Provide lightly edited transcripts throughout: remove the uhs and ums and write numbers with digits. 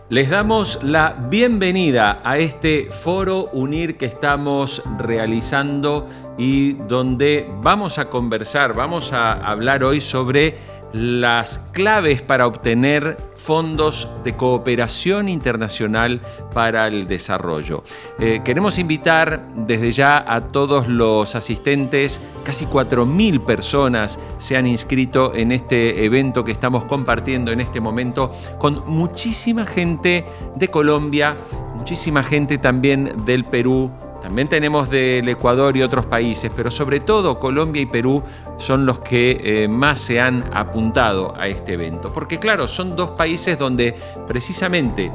Les damos la bienvenida a este foro UNIR que estamos realizando y donde vamos a conversar, vamos a hablar hoy sobre las claves para obtener fondos de cooperación internacional para el desarrollo. Queremos invitar desde ya a todos los asistentes, casi 4.000 personas se han inscrito en este evento que estamos compartiendo en este momento con muchísima gente de Colombia, muchísima gente también del Perú. También tenemos del Ecuador y otros países, pero sobre todo Colombia y Perú son los que más se han apuntado a este evento. Porque claro, son dos países donde precisamente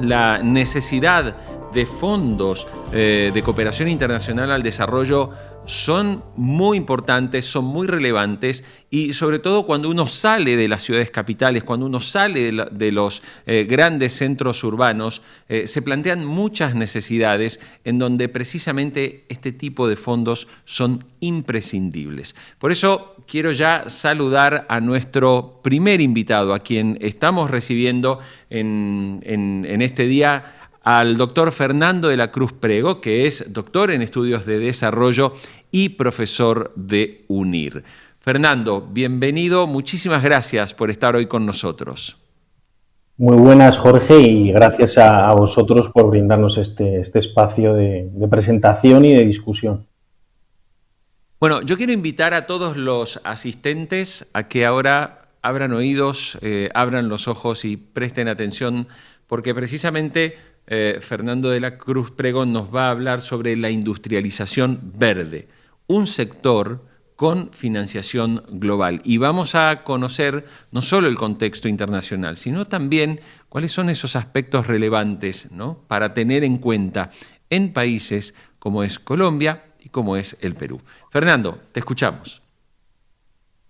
la necesidad de fondos de cooperación internacional al desarrollo son muy importantes, son muy relevantes y sobre todo cuando uno sale de las ciudades capitales, cuando uno sale de los grandes centros urbanos, se plantean muchas necesidades en donde precisamente este tipo de fondos son imprescindibles. Por eso quiero ya saludar a nuestro primer invitado, a quien estamos recibiendo en este día, al doctor Fernando de la Cruz Prego, que es doctor en estudios de desarrollo y profesor de UNIR. Fernando, bienvenido, muchísimas gracias por estar hoy con nosotros. Muy buenas, Jorge, y gracias a vosotros por brindarnos este espacio de presentación y de discusión. Bueno, yo quiero invitar a todos los asistentes a que ahora abran oídos, abran los ojos y presten atención, porque precisamente Fernando de la Cruz Prego nos va a hablar sobre la industrialización verde, un sector con financiación global. Y vamos a conocer no solo el contexto internacional, sino también cuáles son esos aspectos relevantes, ¿no?, para tener en cuenta en países como es Colombia y como es el Perú. Fernando, te escuchamos.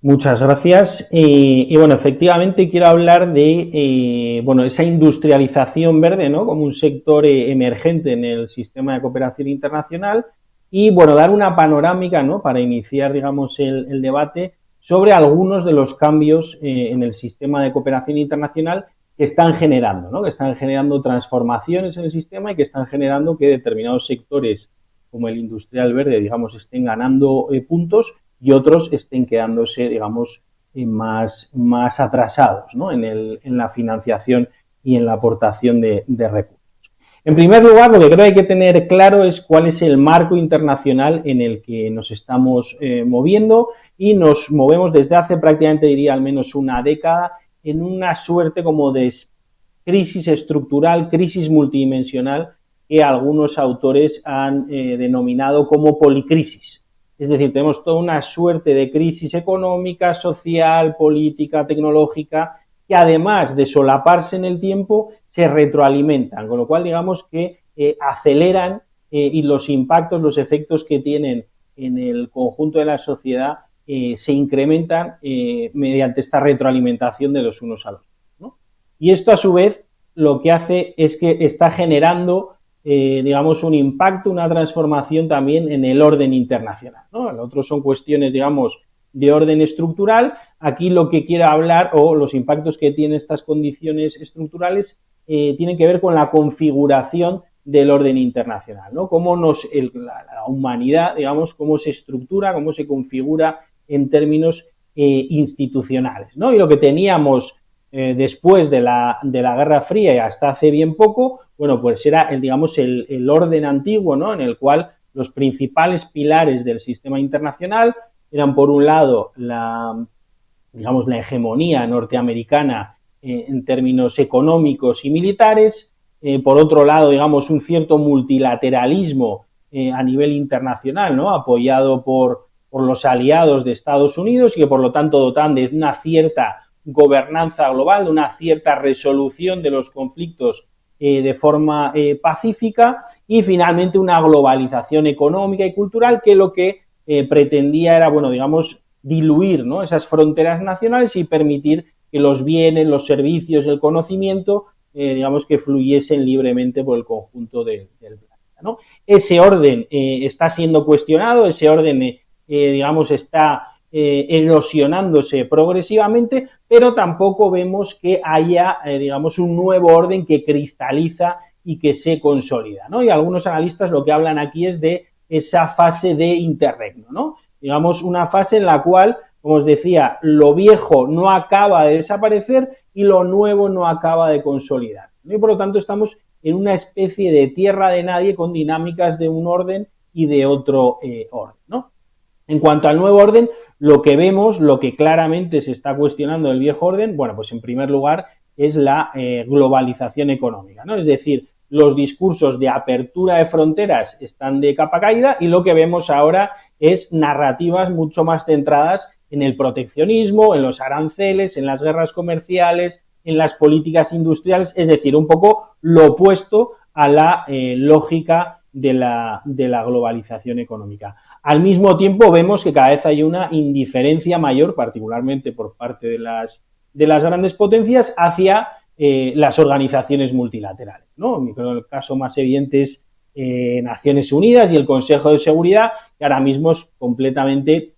Muchas gracias. Y bueno, efectivamente quiero hablar de esa industrialización verde, ¿no?, como un sector emergente en el sistema de cooperación internacional y, bueno, dar una panorámica, ¿no?, para iniciar, digamos, el debate sobre algunos de los cambios en el sistema de cooperación internacional que están generando, ¿no?, que están generando transformaciones en el sistema y que están generando que determinados sectores como el industrial verde, digamos, estén ganando puntos y otros estén quedándose, digamos, más atrasados, ¿no?, en la financiación y en la aportación de recursos. En primer lugar, lo que creo que hay que tener claro es cuál es el marco internacional en el que nos estamos moviendo, y nos movemos desde hace prácticamente, diría, al menos una década en una suerte como de crisis estructural, crisis multidimensional, que algunos autores han denominado como policrisis. Es decir, tenemos toda una suerte de crisis económica, social, política, tecnológica, que además de solaparse en el tiempo, se retroalimentan, con lo cual digamos que aceleran y los impactos, los efectos que tienen en el conjunto de la sociedad se incrementan mediante esta retroalimentación de los unos a los otros, ¿no? Y esto a su vez lo que hace es que está generando digamos, un impacto, una transformación también en el orden internacional, ¿no? El otro son cuestiones, digamos, de orden estructural. Aquí lo que quiero hablar, o los impactos que tienen estas condiciones estructurales, tienen que ver con la configuración del orden internacional, ¿no? Cómo la humanidad, digamos, cómo se estructura, cómo se configura en términos institucionales, ¿no? Y lo que teníamos después de la Guerra Fría y hasta hace bien poco, bueno, pues era el orden antiguo, ¿no?, en el cual los principales pilares del sistema internacional eran, por un lado, la hegemonía norteamericana en términos económicos y militares, por otro lado, digamos, un cierto multilateralismo a nivel internacional, ¿no?, apoyado por los aliados de Estados Unidos y que, por lo tanto, dotan de una cierta gobernanza global, de una cierta resolución de los conflictos de forma pacífica, y finalmente una globalización económica y cultural que lo que pretendía era, bueno, digamos, diluir, ¿no?, esas fronteras nacionales y permitir que los bienes, los servicios y el conocimiento, digamos, que fluyesen libremente por el conjunto del planeta, ¿no? Ese orden está siendo cuestionado, ese orden, digamos, está erosionándose progresivamente, pero tampoco vemos que haya, digamos, un nuevo orden que cristaliza y que se consolida, ¿no? Y algunos analistas lo que hablan aquí es de esa fase de interregno, ¿no? Digamos, una fase en la cual, como os decía, lo viejo no acaba de desaparecer y lo nuevo no acaba de consolidar, ¿no? Y por lo tanto estamos en una especie de tierra de nadie con dinámicas de un orden y de otro orden, ¿no? En cuanto al nuevo orden, lo que vemos, lo que claramente se está cuestionando del viejo orden, bueno, pues en primer lugar es la globalización económica, ¿no? Es decir, los discursos de apertura de fronteras están de capa caída y lo que vemos ahora es narrativas mucho más centradas en el proteccionismo, en los aranceles, en las guerras comerciales, en las políticas industriales, es decir, un poco lo opuesto a la lógica de la globalización económica. Al mismo tiempo vemos que cada vez hay una indiferencia mayor, particularmente por parte de las grandes potencias, hacia las organizaciones multilaterales, ¿no? El caso más evidente es Naciones Unidas y el Consejo de Seguridad, que ahora mismo es completamente,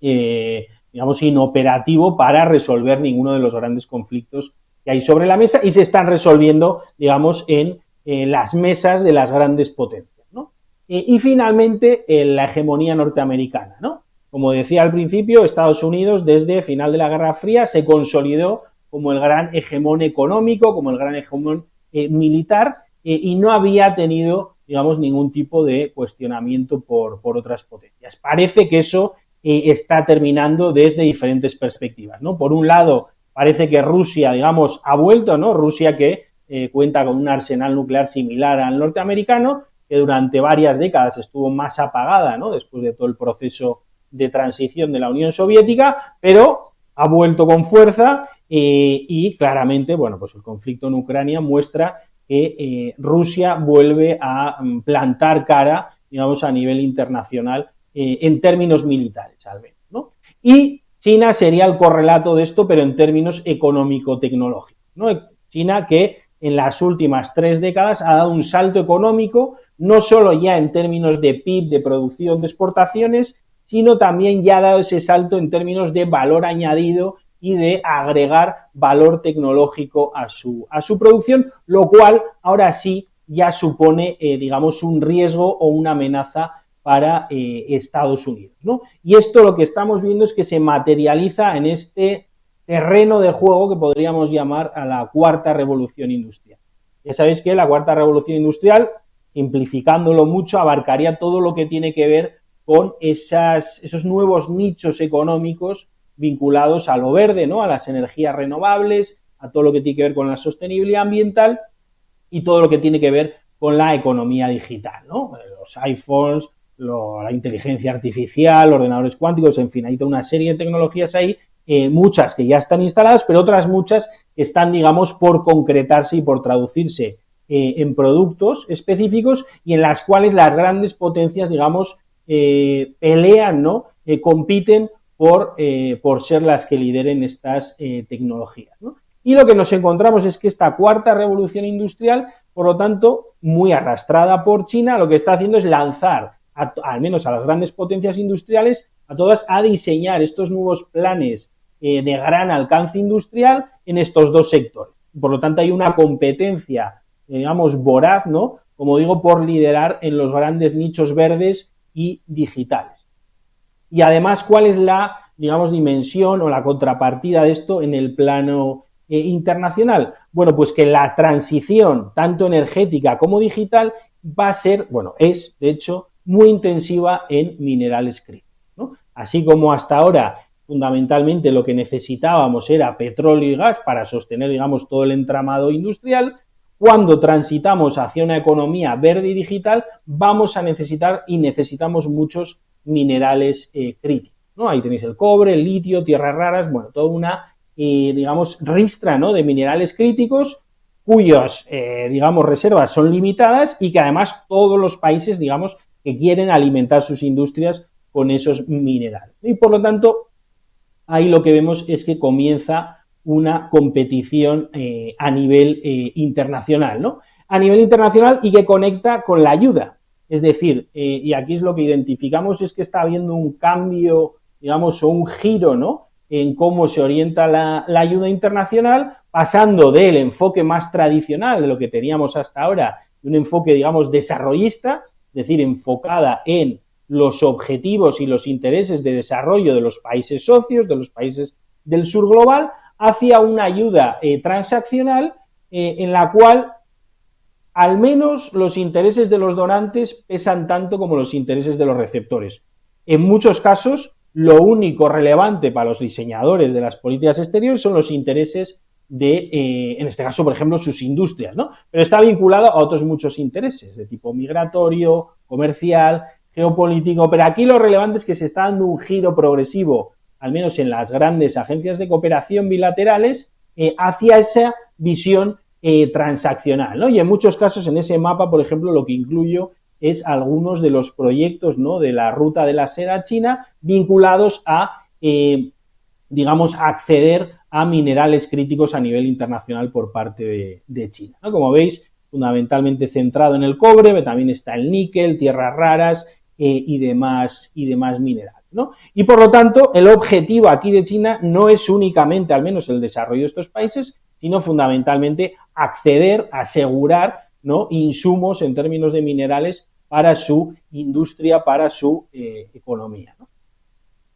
digamos, inoperativo para resolver ninguno de los grandes conflictos que hay sobre la mesa y se están resolviendo, digamos, en las mesas de las grandes potencias, ¿no? Y finalmente, la hegemonía norteamericana, ¿no? Como decía al principio, Estados Unidos desde final de la Guerra Fría se consolidó como el gran hegemón económico, como el gran hegemón militar, y no había tenido, digamos, ningún tipo de cuestionamiento por otras potencias. Parece que eso está terminando desde diferentes perspectivas, ¿no? Por un lado, parece que Rusia, digamos, ha vuelto, ¿no? Rusia que cuenta con un arsenal nuclear similar al norteamericano, que durante varias décadas estuvo más apagada, ¿no? Después de todo el proceso de transición de la Unión Soviética, pero ha vuelto con fuerza y claramente, bueno, pues el conflicto en Ucrania muestra que Rusia vuelve a plantar cara, digamos, a nivel internacional en términos militares, al menos, ¿no? Y China sería el correlato de esto, pero en términos económico-tecnológicos, ¿no? China que en las últimas 3 décadas ha dado un salto económico, no solo ya en términos de PIB, de producción, de exportaciones, sino también ya ha dado ese salto en términos de valor añadido y de agregar valor tecnológico a su producción, lo cual ahora sí ya supone, digamos, un riesgo o una amenaza para Estados Unidos, ¿no? Y esto lo que estamos viendo es que se materializa en este terreno de juego que podríamos llamar a la cuarta revolución industrial. Ya sabéis que la cuarta revolución industrial, simplificándolo mucho, abarcaría todo lo que tiene que ver con esos nuevos nichos económicos vinculados a lo verde, ¿no? A las energías renovables, a todo lo que tiene que ver con la sostenibilidad ambiental y todo lo que tiene que ver con la economía digital, ¿no? Los iPhones, la inteligencia artificial, ordenadores cuánticos, en fin, hay toda una serie de tecnologías ahí, muchas que ya están instaladas, pero otras muchas que están, digamos, por concretarse y por traducirse en productos específicos y en las cuales las grandes potencias, digamos, pelean, ¿no? Compiten por ser las que lideren estas tecnologías, ¿no? Y lo que nos encontramos es que esta cuarta revolución industrial, por lo tanto, muy arrastrada por China, lo que está haciendo es lanzar, al menos a las grandes potencias industriales, a todas a diseñar estos nuevos planes de gran alcance industrial en estos dos sectores. Por lo tanto, hay una competencia, digamos, voraz, ¿no? Como digo, por liderar en los grandes nichos verdes y digitales. Y además, ¿cuál es la, digamos, dimensión o la contrapartida de esto en el plano internacional? Bueno, pues que la transición, tanto energética como digital, va a ser, bueno, es, de hecho, muy intensiva en minerales críticos, ¿no? Así como hasta ahora, fundamentalmente, lo que necesitábamos era petróleo y gas para sostener, digamos, todo el entramado industrial. Cuando transitamos hacia una economía verde y digital, vamos a necesitar y necesitamos muchos minerales críticos, ¿no? Ahí tenéis el cobre, el litio, tierras raras, bueno, toda una, digamos, ristra, ¿no? De minerales críticos cuyas, digamos, reservas son limitadas y que además todos los países, digamos, que quieren alimentar sus industrias con esos minerales. Y por lo tanto, ahí lo que vemos es que comienza una competición a nivel internacional, ¿no? A nivel internacional y que conecta con la ayuda. Es decir, y aquí es lo que identificamos, es que está habiendo un cambio digamos, o un giro, ¿no?, en cómo se orienta la ayuda internacional, pasando del enfoque más tradicional de lo que teníamos hasta ahora, de un enfoque, digamos, desarrollista, es decir, enfocada en los objetivos y los intereses de desarrollo de los países socios, de los países del sur global, hacia una ayuda transaccional en la cual al menos los intereses de los donantes pesan tanto como los intereses de los receptores. En muchos casos, lo único relevante para los diseñadores de las políticas exteriores son los intereses de, en este caso, por ejemplo, sus industrias, ¿no? Pero está vinculado a otros muchos intereses, de tipo migratorio, comercial, geopolítico, pero aquí lo relevante es que se está dando un giro progresivo, al menos en las grandes agencias de cooperación bilaterales, hacia esa visión transaccional, ¿no? Y en muchos casos en ese mapa, por ejemplo, lo que incluyo es algunos de los proyectos, ¿no?, de la ruta de la seda china vinculados a, digamos, acceder a minerales críticos a nivel internacional por parte de China, ¿no? Como veis, fundamentalmente centrado en el cobre, pero también está el níquel, tierras raras y demás minerales, ¿no? Y por lo tanto, el objetivo aquí de China no es únicamente, al menos, el desarrollo de estos países, sino fundamentalmente acceder, asegurar, ¿no?, insumos en términos de minerales para su industria, para su economía, ¿no?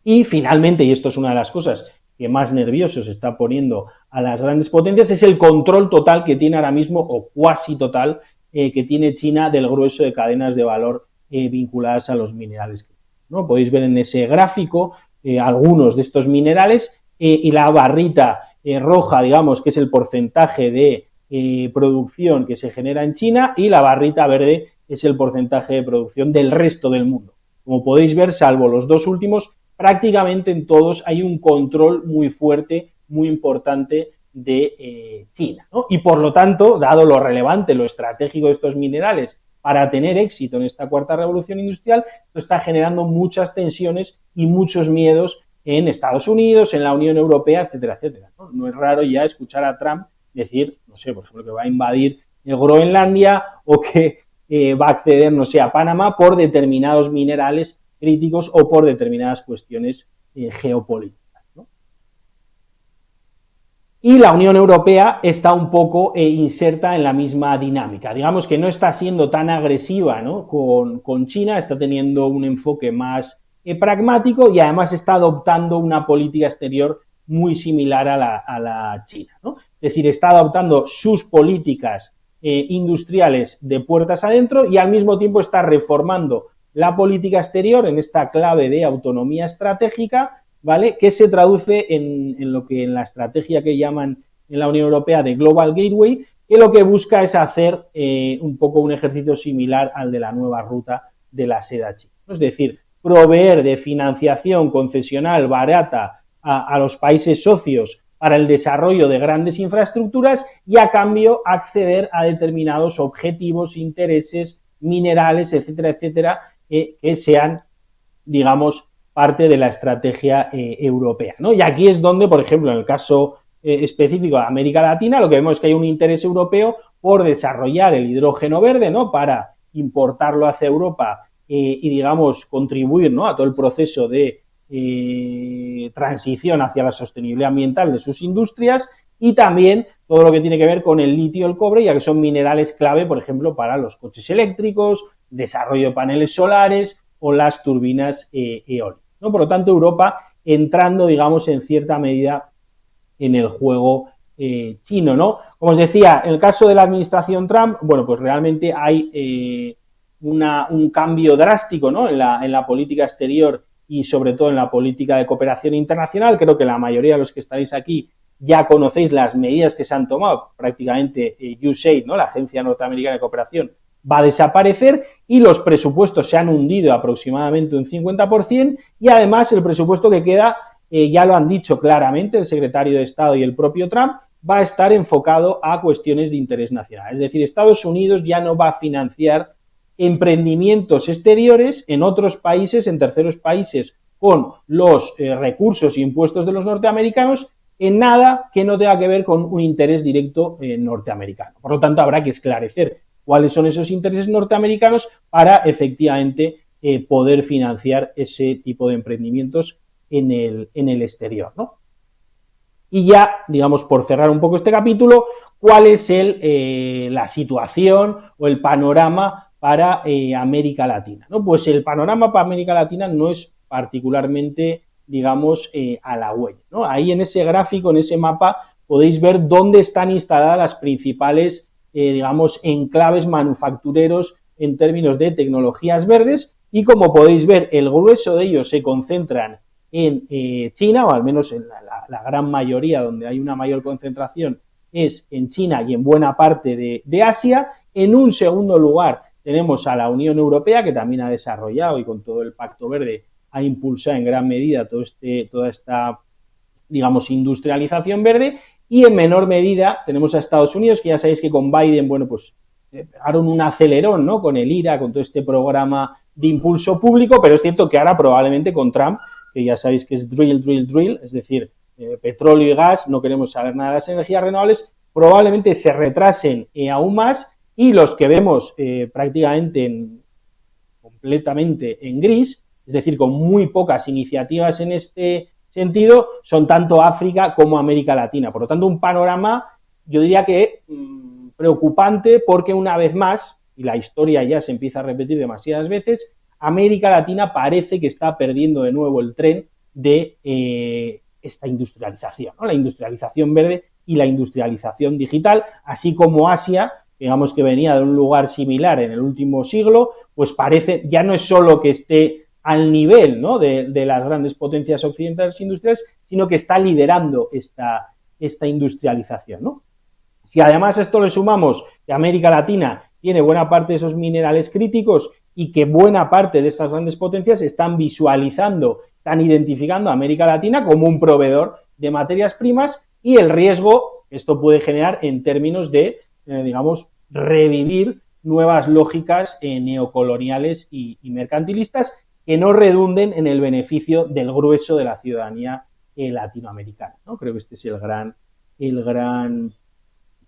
Y finalmente, y esto es una de las cosas que más nerviosos está poniendo a las grandes potencias, es el control total que tiene ahora mismo, o cuasi total, que tiene China del grueso de cadenas de valor vinculadas a los minerales, ¿no? Podéis ver en ese gráfico algunos de estos minerales y la barrita roja, digamos, que es el porcentaje de producción que se genera en China, y la barrita verde es el porcentaje de producción del resto del mundo. Como podéis ver, salvo los dos últimos, prácticamente en todos hay un control muy fuerte, muy importante de China, ¿no? Y por lo tanto, dado lo relevante, lo estratégico de estos minerales para tener éxito en esta cuarta revolución industrial, esto está generando muchas tensiones y muchos miedos en Estados Unidos, en la Unión Europea, etcétera, etcétera, ¿no? No es raro ya escuchar a Trump decir, no sé, por ejemplo, que va a invadir Groenlandia o que va a acceder, no sé, a Panamá por determinados minerales críticos o por determinadas cuestiones geopolíticas, ¿no? Y la Unión Europea está un poco inserta en la misma dinámica. Digamos que no está siendo tan agresiva, ¿no?, con China, está teniendo un enfoque más pragmático y además está adoptando una política exterior muy similar a la China, ¿no? Es decir, está adoptando sus políticas industriales de puertas adentro y al mismo tiempo está reformando la política exterior en esta clave de autonomía estratégica, ¿vale?, que se traduce en lo que en la estrategia que llaman en la Unión Europea de Global Gateway, que lo que busca es hacer un poco un ejercicio similar al de la nueva ruta de la seda china. Es decir, proveer de financiación concesional barata a los países socios para el desarrollo de grandes infraestructuras y a cambio acceder a determinados objetivos, intereses, minerales, etcétera, etcétera, que sean, digamos, parte de la estrategia europea, ¿no? Y aquí es donde, por ejemplo, en el caso específico de América Latina, lo que vemos es que hay un interés europeo por desarrollar el hidrógeno verde, ¿no?, para importarlo hacia Europa y, digamos, contribuir, ¿no?, a todo el proceso de transición hacia la sostenibilidad ambiental de sus industrias, y también todo lo que tiene que ver con el litio y el cobre, ya que son minerales clave, por ejemplo, para los coches eléctricos, desarrollo de paneles solares o las turbinas eólicas, ¿no? Por lo tanto, Europa entrando, digamos, en cierta medida en el juego chino, ¿no? Como os decía, en el caso de la administración Trump, bueno, pues realmente hay un cambio drástico, ¿no?, en la política exterior y sobre todo en la política de cooperación internacional. Creo que la mayoría de los que estáis aquí ya conocéis las medidas que se han tomado. Prácticamente USAID, ¿no?, la Agencia Norteamericana de Cooperación, va a desaparecer y los presupuestos se han hundido aproximadamente un 50%, y además el presupuesto que queda, ya lo han dicho claramente el secretario de Estado y el propio Trump, va a estar enfocado a cuestiones de interés nacional. Es decir, Estados Unidos ya no va a financiar emprendimientos exteriores en otros países, en terceros países, con los recursos e impuestos de los norteamericanos, en nada que no tenga que ver con un interés directo norteamericano. Por lo tanto, habrá que esclarecer cuáles son esos intereses norteamericanos para efectivamente poder financiar ese tipo de emprendimientos en el exterior, ¿no? Y ya, digamos, por cerrar un poco este capítulo, ¿cuál es la situación o el panorama para América Latina? ¿No? Pues el panorama para América Latina no es particularmente, digamos, halagüeño, ¿no? Ahí en ese gráfico, en ese mapa, podéis ver dónde están instaladas las principales, digamos, enclaves manufactureros en términos de tecnologías verdes, y como podéis ver, el grueso de ellos se concentran en China, o al menos en la gran mayoría, donde hay una mayor concentración, es en China y en buena parte de Asia. En un segundo lugar tenemos a la Unión Europea, que también ha desarrollado y con todo el Pacto Verde ha impulsado en gran medida toda esta, digamos, industrialización verde. Y en menor medida tenemos a Estados Unidos, que ya sabéis que con Biden, bueno, pues daron un acelerón, ¿no? Con el IRA, con todo este programa de impulso público, pero es cierto que ahora probablemente con Trump, que ya sabéis que es drill, es decir, petróleo y gas, no queremos saber nada de las energías renovables, probablemente se retrasen aún más, y los que vemos prácticamente completamente en gris, es decir, con muy pocas iniciativas en este sentido, son tanto África como América Latina. Por lo tanto, un panorama, yo diría que preocupante, porque una vez más, y la historia ya se empieza a repetir demasiadas veces, América Latina parece que está perdiendo de nuevo el tren de esta industrialización, ¿no? La industrialización verde y la industrialización digital, así como Asia, digamos que venía de un lugar similar en el último siglo, pues parece, ya no es solo que esté al nivel, ¿no?, de las grandes potencias occidentales industriales, sino que está liderando esta industrialización, ¿no? Si además a esto le sumamos que América Latina tiene buena parte de esos minerales críticos y que buena parte de estas grandes potencias están visualizando, están identificando a América Latina como un proveedor de materias primas, y el riesgo que esto puede generar en términos de, digamos, revivir nuevas lógicas neocoloniales y mercantilistas que no redunden en el beneficio del grueso de la ciudadanía latinoamericana, ¿no? Creo que este es el gran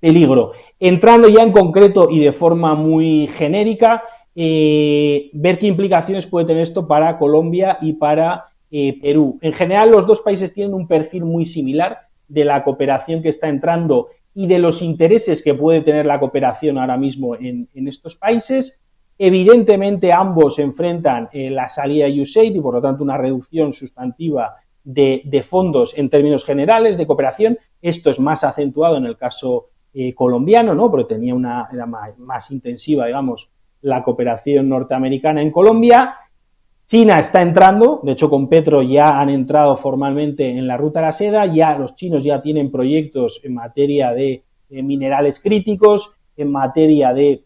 peligro. Entrando ya en concreto y de forma muy genérica, ver qué implicaciones puede tener esto para Colombia y para Perú. En general, los dos países tienen un perfil muy similar de la cooperación que está entrando y de los intereses que puede tener la cooperación ahora mismo en estos países. Evidentemente, ambos enfrentan la salida de USAID y, por lo tanto, una reducción sustantiva de fondos en términos generales de cooperación. Esto es más acentuado en el caso colombiano, ¿no?, porque era más intensiva, digamos, la cooperación norteamericana en Colombia. China está entrando, de hecho con Petro ya han entrado formalmente en la ruta de la seda, ya los chinos ya tienen proyectos en materia de minerales críticos, en materia de,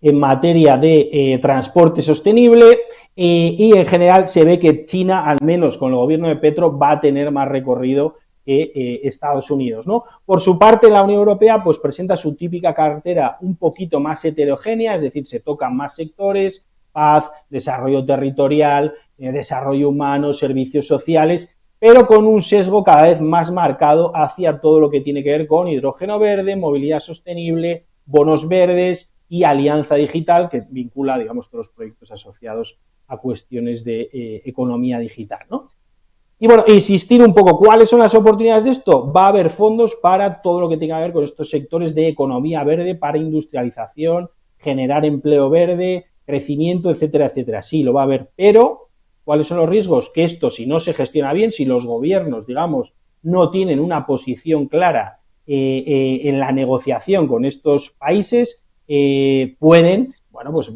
en materia de transporte sostenible, y en general se ve que China, al menos con el gobierno de Petro, va a tener más recorrido que Estados Unidos, ¿no? Por su parte, la Unión Europea pues presenta su típica cartera un poquito más heterogénea, es decir, se tocan más sectores: paz, desarrollo territorial, desarrollo humano, servicios sociales, pero con un sesgo cada vez más marcado hacia todo lo que tiene que ver con hidrógeno verde, movilidad sostenible, bonos verdes y alianza digital, que vincula, digamos, todos los proyectos asociados a cuestiones de economía digital, ¿no? Y bueno, insistir un poco, ¿cuáles son las oportunidades de esto? Va a haber fondos para todo lo que tenga que ver con estos sectores de economía verde, para industrialización, generar empleo verde, crecimiento, etcétera, etcétera. Sí, lo va a haber, pero ¿cuáles son los riesgos? Que esto, si no se gestiona bien, si los gobiernos, digamos, no tienen una posición clara en la negociación con estos países, pueden, bueno, pues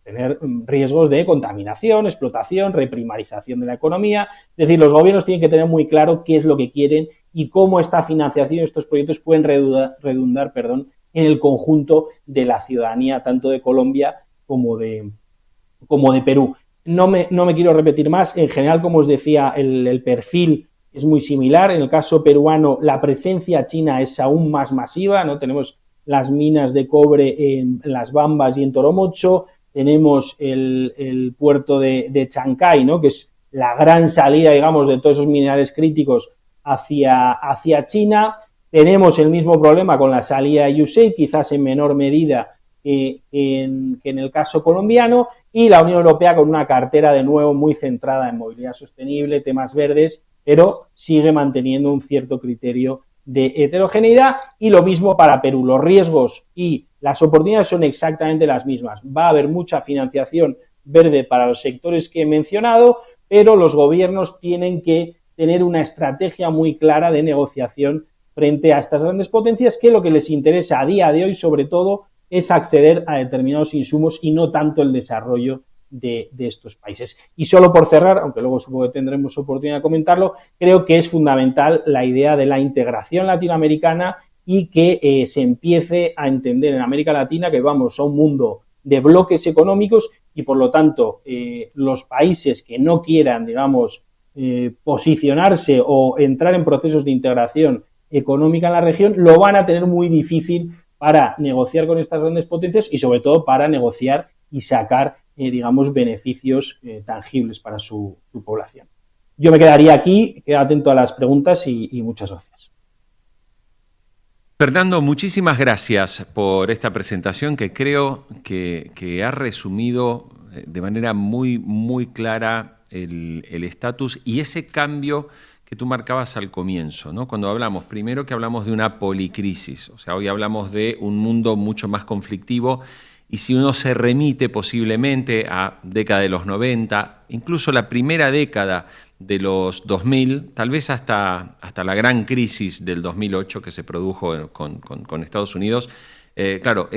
tener riesgos de contaminación, explotación, reprimarización de la economía. Es decir, los gobiernos tienen que tener muy claro qué es lo que quieren y cómo esta financiación, estos proyectos pueden redundar en el conjunto de la ciudadanía, tanto de Colombia como de Perú. No me quiero repetir más. En general, como os decía, el perfil es muy similar. En el caso peruano, la presencia china es aún más masiva, ¿no? Tenemos las minas de cobre en Las Bambas y en Toromocho. Tenemos el puerto de Chancay, ¿no?, que es la gran salida, digamos, de todos esos minerales críticos hacia China. Tenemos el mismo problema con la salida de USAID, quizás en menor medida que en el caso colombiano, y la Unión Europea con una cartera de nuevo muy centrada en movilidad sostenible, temas verdes, pero sigue manteniendo un cierto criterio de heterogeneidad, y lo mismo para Perú. Los riesgos y las oportunidades son exactamente las mismas. Va a haber mucha financiación verde para los sectores que he mencionado, pero los gobiernos tienen que tener una estrategia muy clara de negociación frente a estas grandes potencias, que lo que les interesa a día de hoy, sobre todo, es acceder a determinados insumos y no tanto el desarrollo de estos países. Y solo por cerrar, aunque luego supongo que tendremos oportunidad de comentarlo, creo que es fundamental la idea de la integración latinoamericana y que se empiece a entender en América Latina que vamos a un mundo de bloques económicos y, por lo tanto, los países que no quieran, digamos, posicionarse o entrar en procesos de integración económica en la región, lo van a tener muy difícil para negociar con estas grandes potencias y, sobre todo, para negociar y sacar, digamos, beneficios tangibles para su población. Yo me quedaría aquí, quedo atento a las preguntas y muchas gracias. Fernando, muchísimas gracias por esta presentación que creo que ha resumido de manera muy, muy clara el estatus y ese cambio que tú marcabas al comienzo, ¿no? Cuando hablamos, primero que hablamos de una policrisis, o sea, hoy hablamos de un mundo mucho más conflictivo, y si uno se remite posiblemente a década de los 90, incluso la primera década de los 2000, tal vez hasta la gran crisis del 2008 que se produjo con Estados Unidos, claro,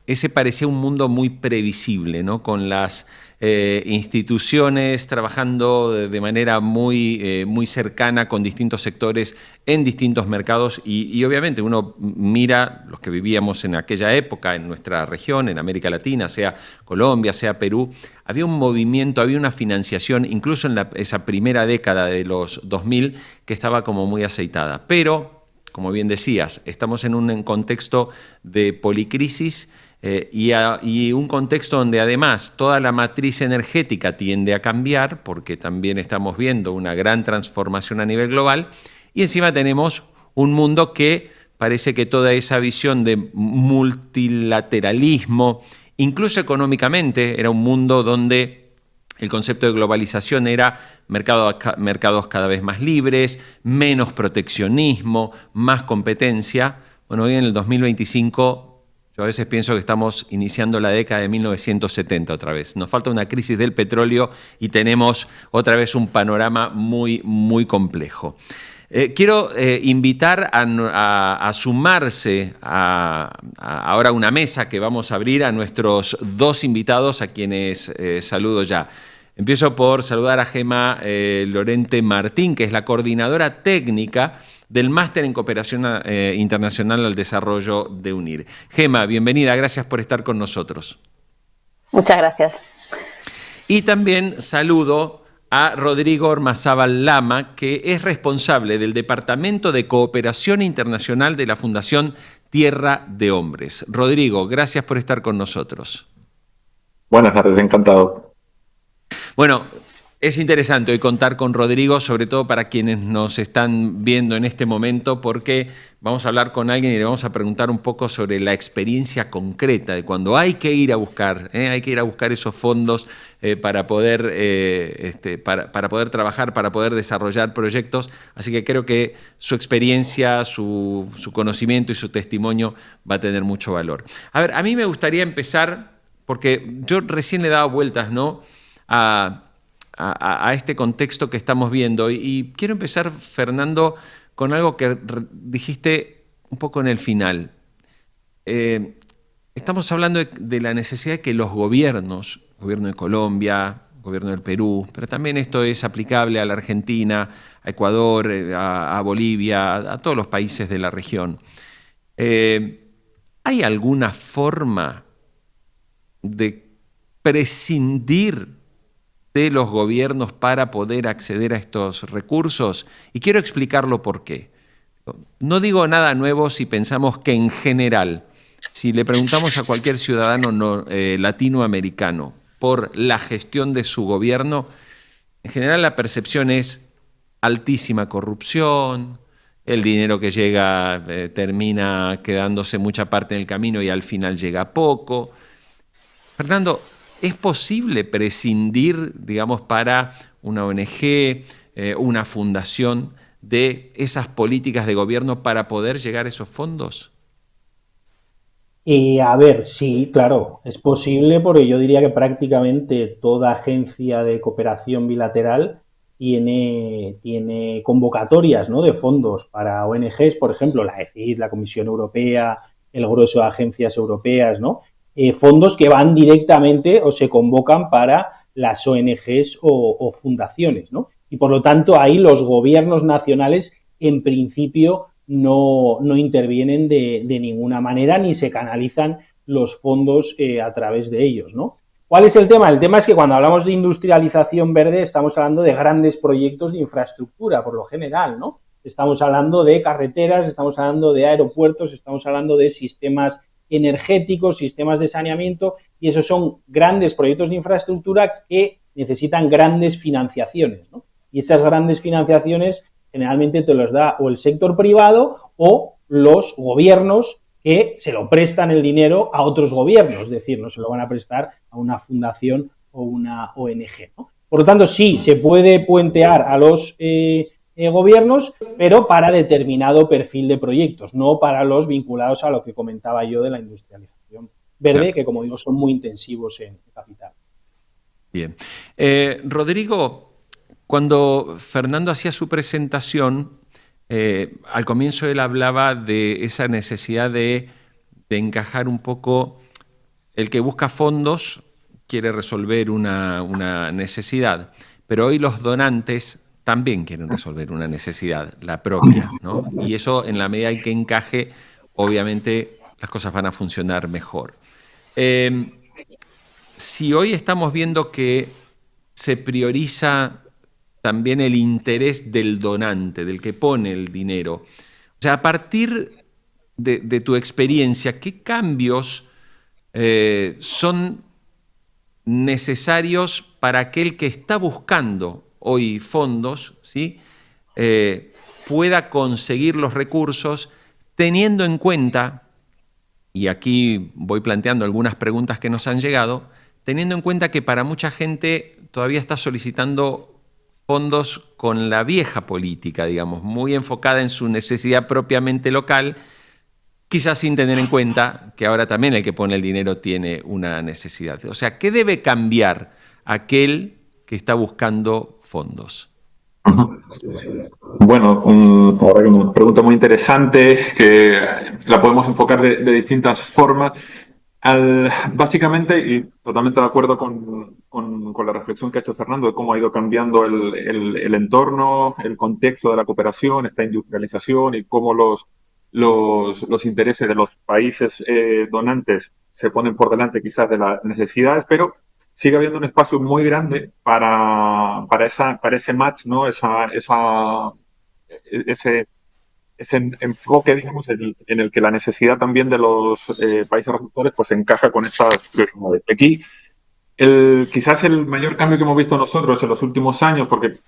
ese parecía un mundo muy previsible, ¿no? Con las instituciones trabajando de manera muy cercana con distintos sectores en distintos mercados y obviamente uno mira los que vivíamos en aquella época en nuestra región, en América Latina, sea Colombia, sea Perú, había un movimiento, había una financiación, incluso en esa primera década de los 2000 que estaba como muy aceitada. Pero, como bien decías, estamos en un contexto de policrisis, y un contexto donde además toda la matriz energética tiende a cambiar, porque también estamos viendo una gran transformación a nivel global, y encima tenemos un mundo que parece que toda esa visión de multilateralismo, incluso económicamente, era un mundo donde el concepto de globalización era mercados cada vez más libres, menos proteccionismo, más competencia. Bueno, hoy en el 2025... Yo a veces pienso que estamos iniciando la década de 1970 otra vez. Nos falta una crisis del petróleo y tenemos otra vez un panorama muy, muy complejo. Quiero invitar a sumarse ahora a una mesa que vamos a abrir a nuestros dos invitados, a quienes saludo ya. Empiezo por saludar a Gema Lorente Martín, que es la coordinadora técnica del Máster en Cooperación Internacional al Desarrollo de UNIR. Gema, bienvenida, gracias por estar con nosotros. Muchas gracias. Y también saludo a Rodrigo Ormazábal Lama, que es responsable del Departamento de Cooperación Internacional de la Fundación Tierra de Hombres. Rodrigo, gracias por estar con nosotros. Buenas tardes, encantado. Bueno, es interesante hoy contar con Rodrigo, sobre todo para quienes nos están viendo en este momento, porque vamos a hablar con alguien y le vamos a preguntar un poco sobre la experiencia concreta de cuando hay que ir a buscar esos fondos para poder trabajar, para poder desarrollar proyectos. Así que creo que su experiencia, su conocimiento y su testimonio va a tener mucho valor. A ver, a mí me gustaría empezar, porque yo recién le he dado vueltas, ¿no?, a este contexto que estamos viendo. Y quiero empezar, Fernando, con algo que dijiste un poco en el final. Estamos hablando de la necesidad de que los gobiernos, el gobierno de Colombia, el gobierno del Perú, pero también esto es aplicable a la Argentina, a Ecuador, a Bolivia, a todos los países de la región. ¿Hay alguna forma de prescindir de los gobiernos para poder acceder a estos recursos? Y quiero explicarlo por qué. No digo nada nuevo si pensamos que en general, si le preguntamos a cualquier ciudadano latinoamericano por la gestión de su gobierno, en general la percepción es altísima corrupción, el dinero que llega termina quedándose mucha parte en el camino y al final llega poco. Fernando, ¿es posible prescindir, digamos, para una ONG, una fundación, de esas políticas de gobierno para poder llegar a esos fondos? A ver, sí, claro, es posible porque yo diría que prácticamente toda agencia de cooperación bilateral tiene convocatorias, ¿no?, de fondos para ONGs, por ejemplo, la ECID, la Comisión Europea, el grueso de agencias europeas, ¿no? Fondos que van directamente o se convocan para las ONGs o fundaciones, ¿no? Y por lo tanto ahí los gobiernos nacionales en principio no intervienen de ninguna manera ni se canalizan los fondos a través de ellos, ¿no? ¿Cuál es el tema? El tema es que cuando hablamos de industrialización verde estamos hablando de grandes proyectos de infraestructura, por lo general, ¿no? Estamos hablando de carreteras, estamos hablando de aeropuertos, estamos hablando de sistemas energéticos, sistemas de saneamiento, y esos son grandes proyectos de infraestructura que necesitan grandes financiaciones, ¿no? Y esas grandes financiaciones generalmente te los da o el sector privado o los gobiernos que se lo prestan el dinero a otros gobiernos, es decir, no se lo van a prestar a una fundación o una ONG, ¿no? Por lo tanto, sí, se puede puentear a los gobiernos, pero para determinado perfil de proyectos, no para los vinculados a lo que comentaba yo de la industrialización verde, claro, que como digo son muy intensivos en capital. Bien. Rodrigo, cuando Fernando hacía su presentación, al comienzo él hablaba de esa necesidad de encajar un poco. El que busca fondos quiere resolver una necesidad, pero hoy los donantes también quieren resolver una necesidad, la propia, ¿no? Y eso, en la medida en que encaje, obviamente las cosas van a funcionar mejor. Si hoy estamos viendo que se prioriza también el interés del donante, del que pone el dinero, o sea, a partir de tu experiencia, ¿qué cambios son necesarios para aquel que está buscando hoy fondos, ¿sí? Pueda conseguir los recursos teniendo en cuenta, y aquí voy planteando algunas preguntas que nos han llegado, teniendo en cuenta que para mucha gente todavía está solicitando fondos con la vieja política, digamos, muy enfocada en su necesidad propiamente local, quizás sin tener en cuenta que ahora también el que pone el dinero tiene una necesidad. O sea, ¿qué debe cambiar aquel que está buscando fondos? Bueno, una pregunta muy interesante que la podemos enfocar de distintas formas. Básicamente, y totalmente de acuerdo con la reflexión que ha hecho Fernando de cómo ha ido cambiando el entorno, el contexto de la cooperación, esta industrialización y cómo los intereses de los países donantes se ponen por delante quizás de las necesidades, pero sigue habiendo un espacio muy grande para ese match, ¿no? Ese enfoque, digamos, en el que la necesidad también de los países receptores pues encaja con estas prioridades. Aquí, quizás el mayor cambio que hemos visto nosotros en los últimos años, porque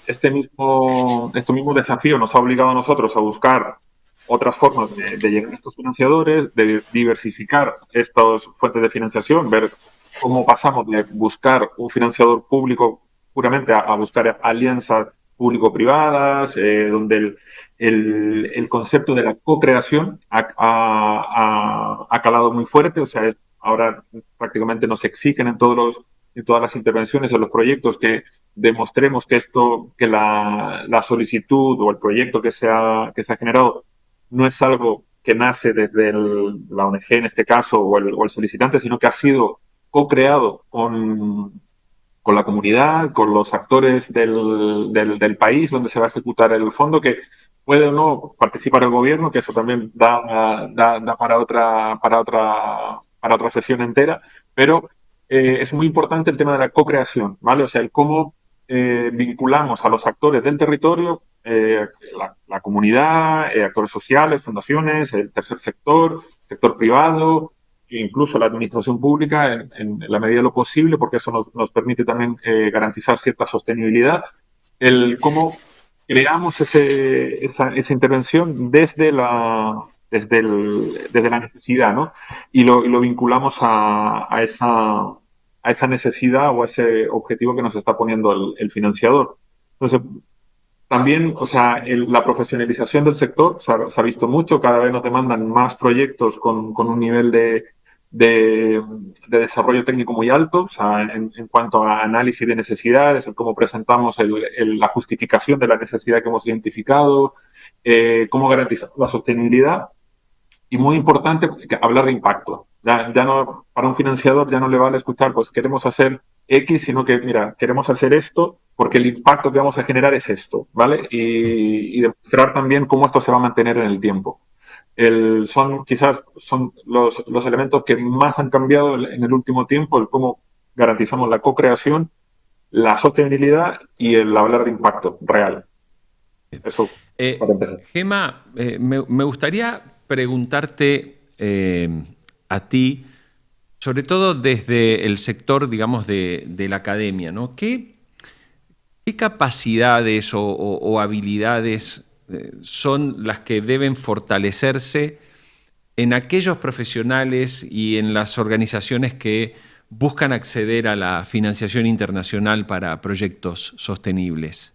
este mismo desafío nos ha obligado a nosotros a buscar otras formas de llegar a estos financiadores, de diversificar estas fuentes de financiación, ver cómo pasamos de buscar un financiador público puramente a buscar alianzas público-privadas, donde el concepto de la co-creación ha calado muy fuerte, o sea, ahora prácticamente nos exigen en todas las intervenciones, en los proyectos, que demostremos que la solicitud o el proyecto que se ha generado no es algo que nace desde la ONG en este caso o el solicitante, sino que ha sido co-creado con la comunidad, con los actores del país donde se va a ejecutar el fondo, que puede o no participar el gobierno, que eso también da para otra sesión entera, pero es muy importante el tema de la co-creación, ¿vale? O sea, el cómo vinculamos a los actores del territorio, la comunidad, actores sociales, fundaciones, el tercer sector privado, incluso la administración pública en la medida de lo posible, porque eso nos permite también garantizar cierta sostenibilidad. El cómo creamos esa intervención desde la necesidad, ¿no? Y lo vinculamos a esa necesidad o a ese objetivo que nos está poniendo el financiador. Entonces, también, o sea, la profesionalización del sector se ha visto mucho, cada vez nos demandan más proyectos con un nivel de desarrollo técnico muy alto, o sea, en cuanto a análisis de necesidades, en cómo presentamos la justificación de la necesidad que hemos identificado, cómo garantizar la sostenibilidad y muy importante hablar de impacto. Ya no, para un financiador ya no le vale escuchar, pues queremos hacer X, sino que, mira, queremos hacer esto porque el impacto que vamos a generar es esto, ¿vale? Y demostrar también cómo esto se va a mantener en el tiempo. Quizás son los elementos que más han cambiado en el último tiempo, el cómo garantizamos la co-creación, la sostenibilidad y el hablar de impacto real. Eso para empezar. Gemma, me gustaría preguntarte a ti, sobre todo desde el sector, digamos, de la academia, ¿no? ¿Qué capacidades o habilidades son las que deben fortalecerse en aquellos profesionales y en las organizaciones que buscan acceder a la financiación internacional para proyectos sostenibles?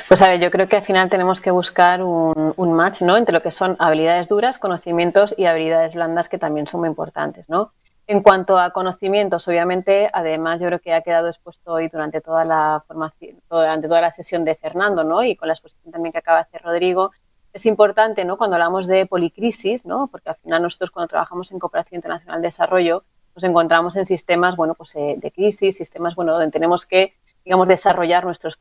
Pues a ver, yo creo que al final tenemos que buscar un match, ¿no?, entre lo que son habilidades duras, conocimientos y habilidades blandas, que también son muy importantes, ¿no? En cuanto a conocimientos, obviamente, además yo creo que ha quedado expuesto hoy durante toda la formación, durante toda la sesión de Fernando, ¿no?, y con la exposición también que acaba de hacer Rodrigo. Es importante, ¿no?, cuando hablamos de policrisis, ¿no?, porque al final nosotros cuando trabajamos en cooperación internacional de desarrollo nos encontramos en sistemas, bueno, pues de crisis, sistemas, bueno, donde tenemos que, digamos, desarrollar nuestros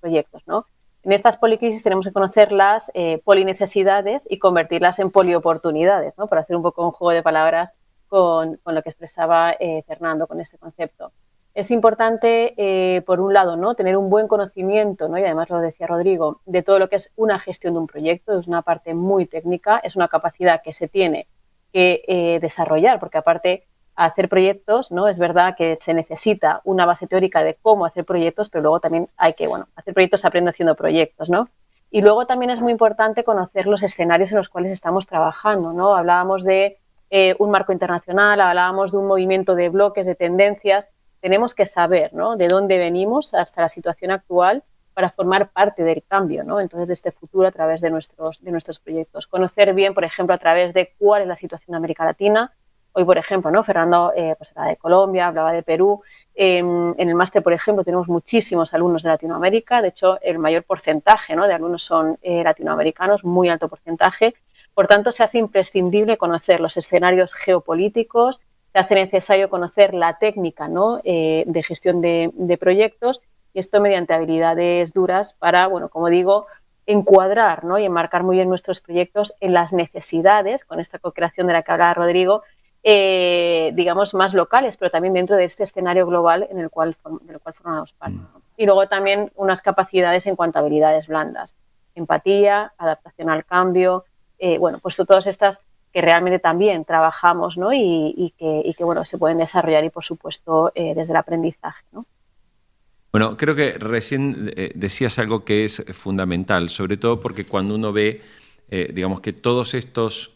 proyectos, ¿no? En estas policrisis tenemos que conocer las polinecesidades y convertirlas en polioportunidades, ¿no?, por hacer un poco un juego de palabras con lo que expresaba Fernando con este concepto. Es importante, por un lado, ¿no?, tener un buen conocimiento, ¿no?, y además lo decía Rodrigo, de todo lo que es una gestión de un proyecto. Es una parte muy técnica, es una capacidad que se tiene que desarrollar, porque aparte hacer proyectos, ¿no?, es verdad que se necesita una base teórica de cómo hacer proyectos, pero luego también hay que, bueno, hacer proyectos se aprende haciendo proyectos, ¿no? Y luego también es muy importante conocer los escenarios en los cuales estamos trabajando, ¿no? Hablábamos de un marco internacional, hablábamos de un movimiento de bloques, de tendencias. Tenemos que saber, ¿no?, de dónde venimos hasta la situación actual para formar parte del cambio, ¿no?, entonces de este futuro a través de nuestros proyectos. Conocer bien, por ejemplo, a través de cuál es la situación de América Latina. Hoy, por ejemplo, ¿no?, Fernando pues hablaba de Colombia, hablaba de Perú. En el máster, por ejemplo, tenemos muchísimos alumnos de Latinoamérica. De hecho, el mayor porcentaje, ¿no?, de alumnos son latinoamericanos, muy alto porcentaje. Por tanto, se hace imprescindible conocer los escenarios geopolíticos, se hace necesario conocer la técnica, ¿no?, de gestión de proyectos, y esto mediante habilidades duras para, bueno, como digo, encuadrar, ¿no?, y enmarcar muy bien nuestros proyectos en las necesidades, con esta co-creación de la que hablaba Rodrigo, digamos, más locales, pero también dentro de este escenario global del cual formamos parte, ¿no? Y luego también unas capacidades en cuanto a habilidades blandas: empatía, adaptación al cambio, bueno, pues todas estas que realmente también trabajamos, ¿no?, y que bueno, se pueden desarrollar, y por supuesto desde el aprendizaje, ¿no? Bueno, creo que recién decías algo que es fundamental, sobre todo porque cuando uno ve, digamos, que todas estas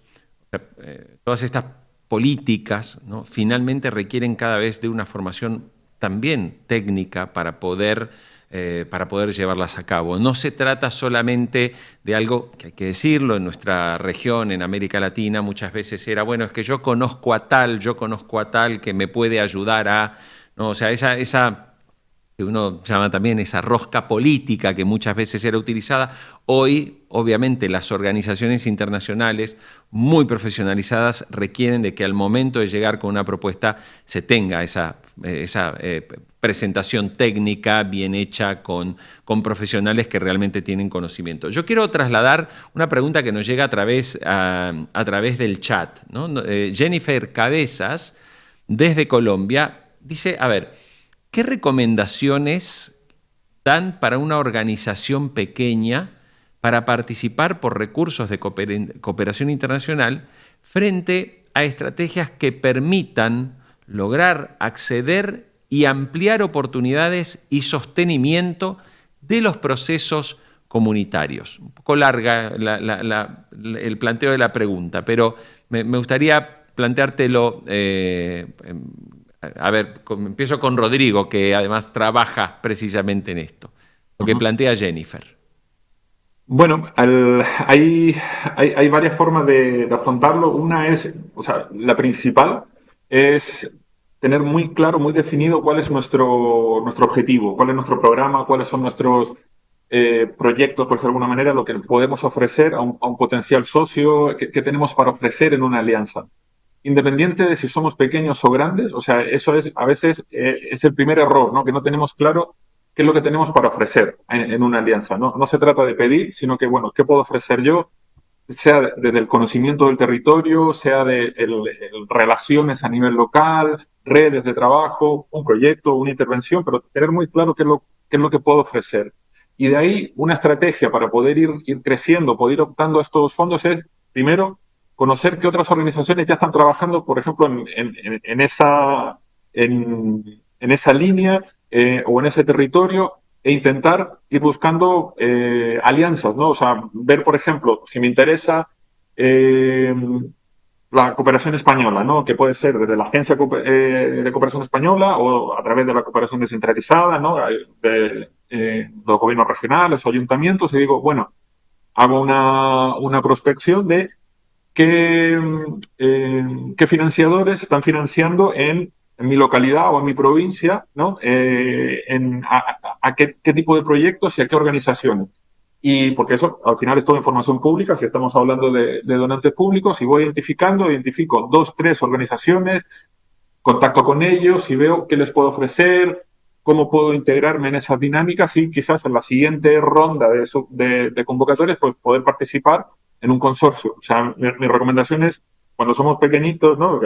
políticas, ¿no?, finalmente requieren cada vez de una formación también técnica para poder llevarlas a cabo. No se trata solamente de algo que, hay que decirlo, en nuestra región, en América Latina, muchas veces era, bueno, es que yo conozco a tal que me puede ayudar a, ¿no? O sea, esa que uno llama también esa rosca política que muchas veces era utilizada. Hoy, obviamente, las organizaciones internacionales muy profesionalizadas requieren de que al momento de llegar con una propuesta se tenga esa presentación técnica bien hecha con profesionales que realmente tienen conocimiento. Yo quiero trasladar una pregunta que nos llega a través del chat, ¿no? Jennifer Cabezas, desde Colombia, dice, a ver, ¿qué recomendaciones dan para una organización pequeña para participar por recursos de cooperación internacional frente a estrategias que permitan lograr acceder y ampliar oportunidades y sostenimiento de los procesos comunitarios. Un poco larga el planteo de la pregunta, pero me gustaría planteártelo. A ver, empiezo con Rodrigo, que además trabaja precisamente en esto. Lo que plantea Jennifer. Bueno, hay varias formas de afrontarlo. Una es, o sea, la principal es tener muy claro, muy definido cuál es nuestro objetivo, cuál es nuestro programa, cuáles son nuestros proyectos, por decirlo de alguna manera, lo que podemos ofrecer a un potencial socio, qué tenemos para ofrecer en una alianza. Independiente de si somos pequeños o grandes, o sea, eso es a veces es el primer error, ¿no? Que no tenemos claro qué es lo que tenemos para ofrecer en una alianza, ¿no? No se trata de pedir, sino que, bueno, ¿qué puedo ofrecer yo? Sea desde el conocimiento del territorio, sea de relaciones a nivel local, redes de trabajo, un proyecto, una intervención, pero tener muy claro qué es lo que puedo ofrecer. Y de ahí una estrategia para poder ir creciendo, poder ir optando a estos fondos es, primero, conocer qué otras organizaciones ya están trabajando, por ejemplo, en esa línea o en ese territorio e intentar ir buscando alianzas, ¿no? O sea, ver, por ejemplo, si me interesa la cooperación española, ¿no? Que puede ser desde la Agencia de Cooperación Española o a través de la cooperación descentralizada, ¿no? De los gobiernos regionales o ayuntamientos y digo, bueno, hago una prospección de qué financiadores están financiando en mi localidad o en mi provincia, ¿no? A qué tipo de proyectos y a qué organizaciones. Y porque eso al final es toda información pública, si estamos hablando de donantes públicos, y voy identifico 2, 3 organizaciones, contacto con ellos y veo qué les puedo ofrecer, cómo puedo integrarme en esas dinámicas y quizás en la siguiente ronda de convocatorias pues poder participar en un consorcio. O sea, mi recomendación es, cuando somos pequeñitos, ¿no?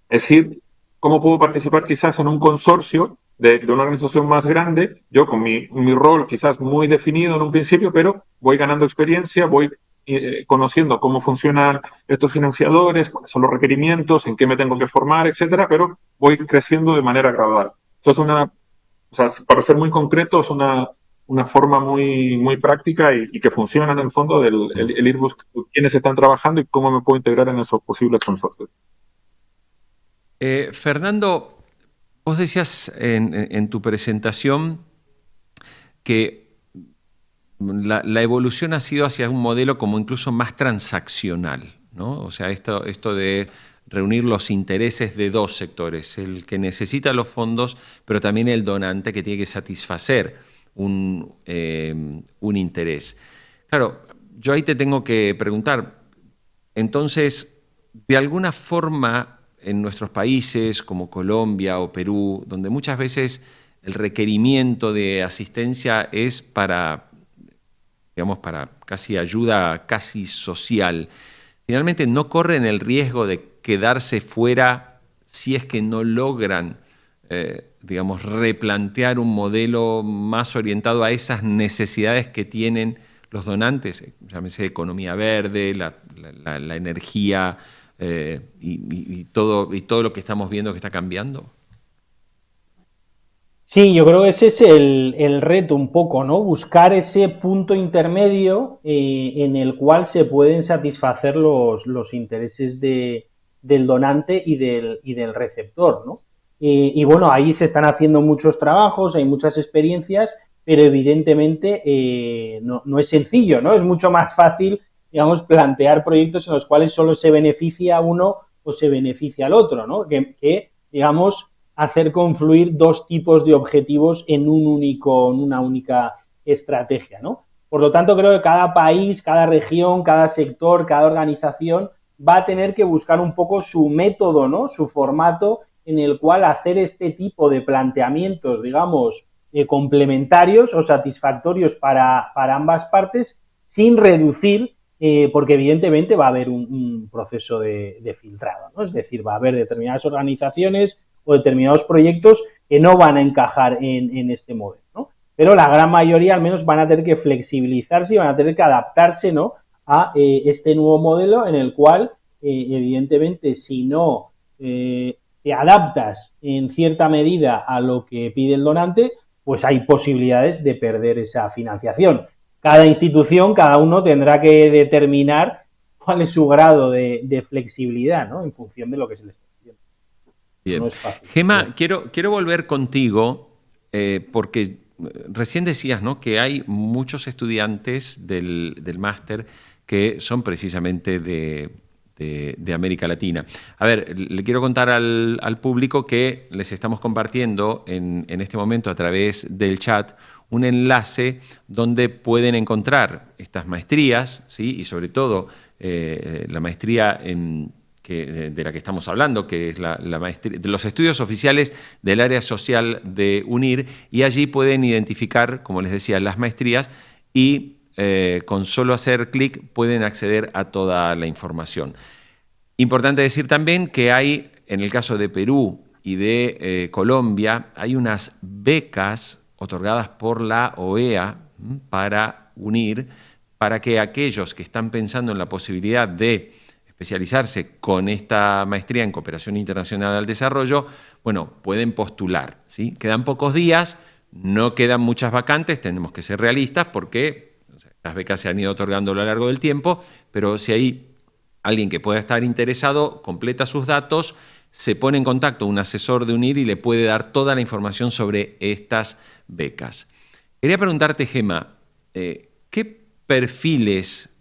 Es decir, ¿cómo puedo participar quizás en un consorcio de una organización más grande? Yo con mi rol quizás muy definido en un principio, pero voy ganando experiencia, voy conociendo cómo funcionan estos financiadores, cuáles son los requerimientos, en qué me tengo que formar, etcétera, pero voy creciendo de manera gradual. Eso es o sea, para ser muy concreto, es una forma muy práctica y que funciona en el fondo el ir buscando quiénes están trabajando y cómo me puedo integrar en esos posibles consorcios. Fernando, vos decías en tu presentación que la evolución ha sido hacia un modelo como incluso más transaccional, ¿no? O sea, esto de reunir los intereses de dos sectores, el que necesita los fondos, pero también el donante que tiene que satisfacer un interés. Claro, yo ahí te tengo que preguntar, entonces, de alguna forma, en nuestros países como Colombia o Perú, donde muchas veces el requerimiento de asistencia es para casi ayuda casi social, finalmente no corren el riesgo de quedarse fuera si es que no logran, replantear un modelo más orientado a esas necesidades que tienen los donantes, llámese economía verde, la energía, y todo lo que estamos viendo que está cambiando. Sí, yo creo que ese es el reto un poco, ¿no? Buscar ese punto intermedio en el cual se pueden satisfacer los intereses del donante y del receptor, ¿no? Y bueno, ahí se están haciendo muchos trabajos, hay muchas experiencias, pero evidentemente no es sencillo, ¿no? Es mucho más fácil, digamos, plantear proyectos en los cuales solo se beneficia uno o se beneficia al otro, ¿no? Que digamos, hacer confluir dos tipos de objetivos en una única estrategia, ¿no? Por lo tanto, creo que cada país, cada región, cada sector, cada organización va a tener que buscar un poco su método, ¿no? Su formato en el cual hacer este tipo de planteamientos, digamos, complementarios o satisfactorios para ambas partes sin reducir, porque evidentemente va a haber un proceso de filtrado, ¿no? Es decir, va a haber determinadas organizaciones o determinados proyectos que no van a encajar en este modelo, ¿no? Pero la gran mayoría al menos van a tener que flexibilizarse y van a tener que adaptarse, ¿no? A este nuevo modelo en el cual, evidentemente, si no te adaptas en cierta medida a lo que pide el donante, pues hay posibilidades de perder esa financiación. Cada institución, cada uno tendrá que determinar cuál es su grado de flexibilidad, ¿no? En función de lo que se les está pidiendo. Bien. No es fácil. Gema, quiero volver contigo porque recién decías, ¿no?, que hay muchos estudiantes del máster que son precisamente de América Latina. A ver, le quiero contar al público que les estamos compartiendo en este momento a través del chat un enlace donde pueden encontrar estas maestrías, ¿sí? Y sobre todo la maestría de la que estamos hablando, que es la maestría de los estudios oficiales del área social de UNIR, y allí pueden identificar, como les decía, las maestrías y con solo hacer clic pueden acceder a toda la información. Importante decir también que hay, en el caso de Perú y de Colombia, hay unas becas otorgadas por la OEA para UNIR, para que aquellos que están pensando en la posibilidad de especializarse con esta maestría en Cooperación Internacional al Desarrollo, bueno, pueden postular, ¿sí? Quedan pocos días, no quedan muchas vacantes, tenemos que ser realistas porque las becas se han ido otorgando a lo largo del tiempo, pero si hay alguien que pueda estar interesado, completa sus datos, se pone en contacto un asesor de UNIR y le puede dar toda la información sobre estas becas. Quería preguntarte, Gema, ¿qué perfiles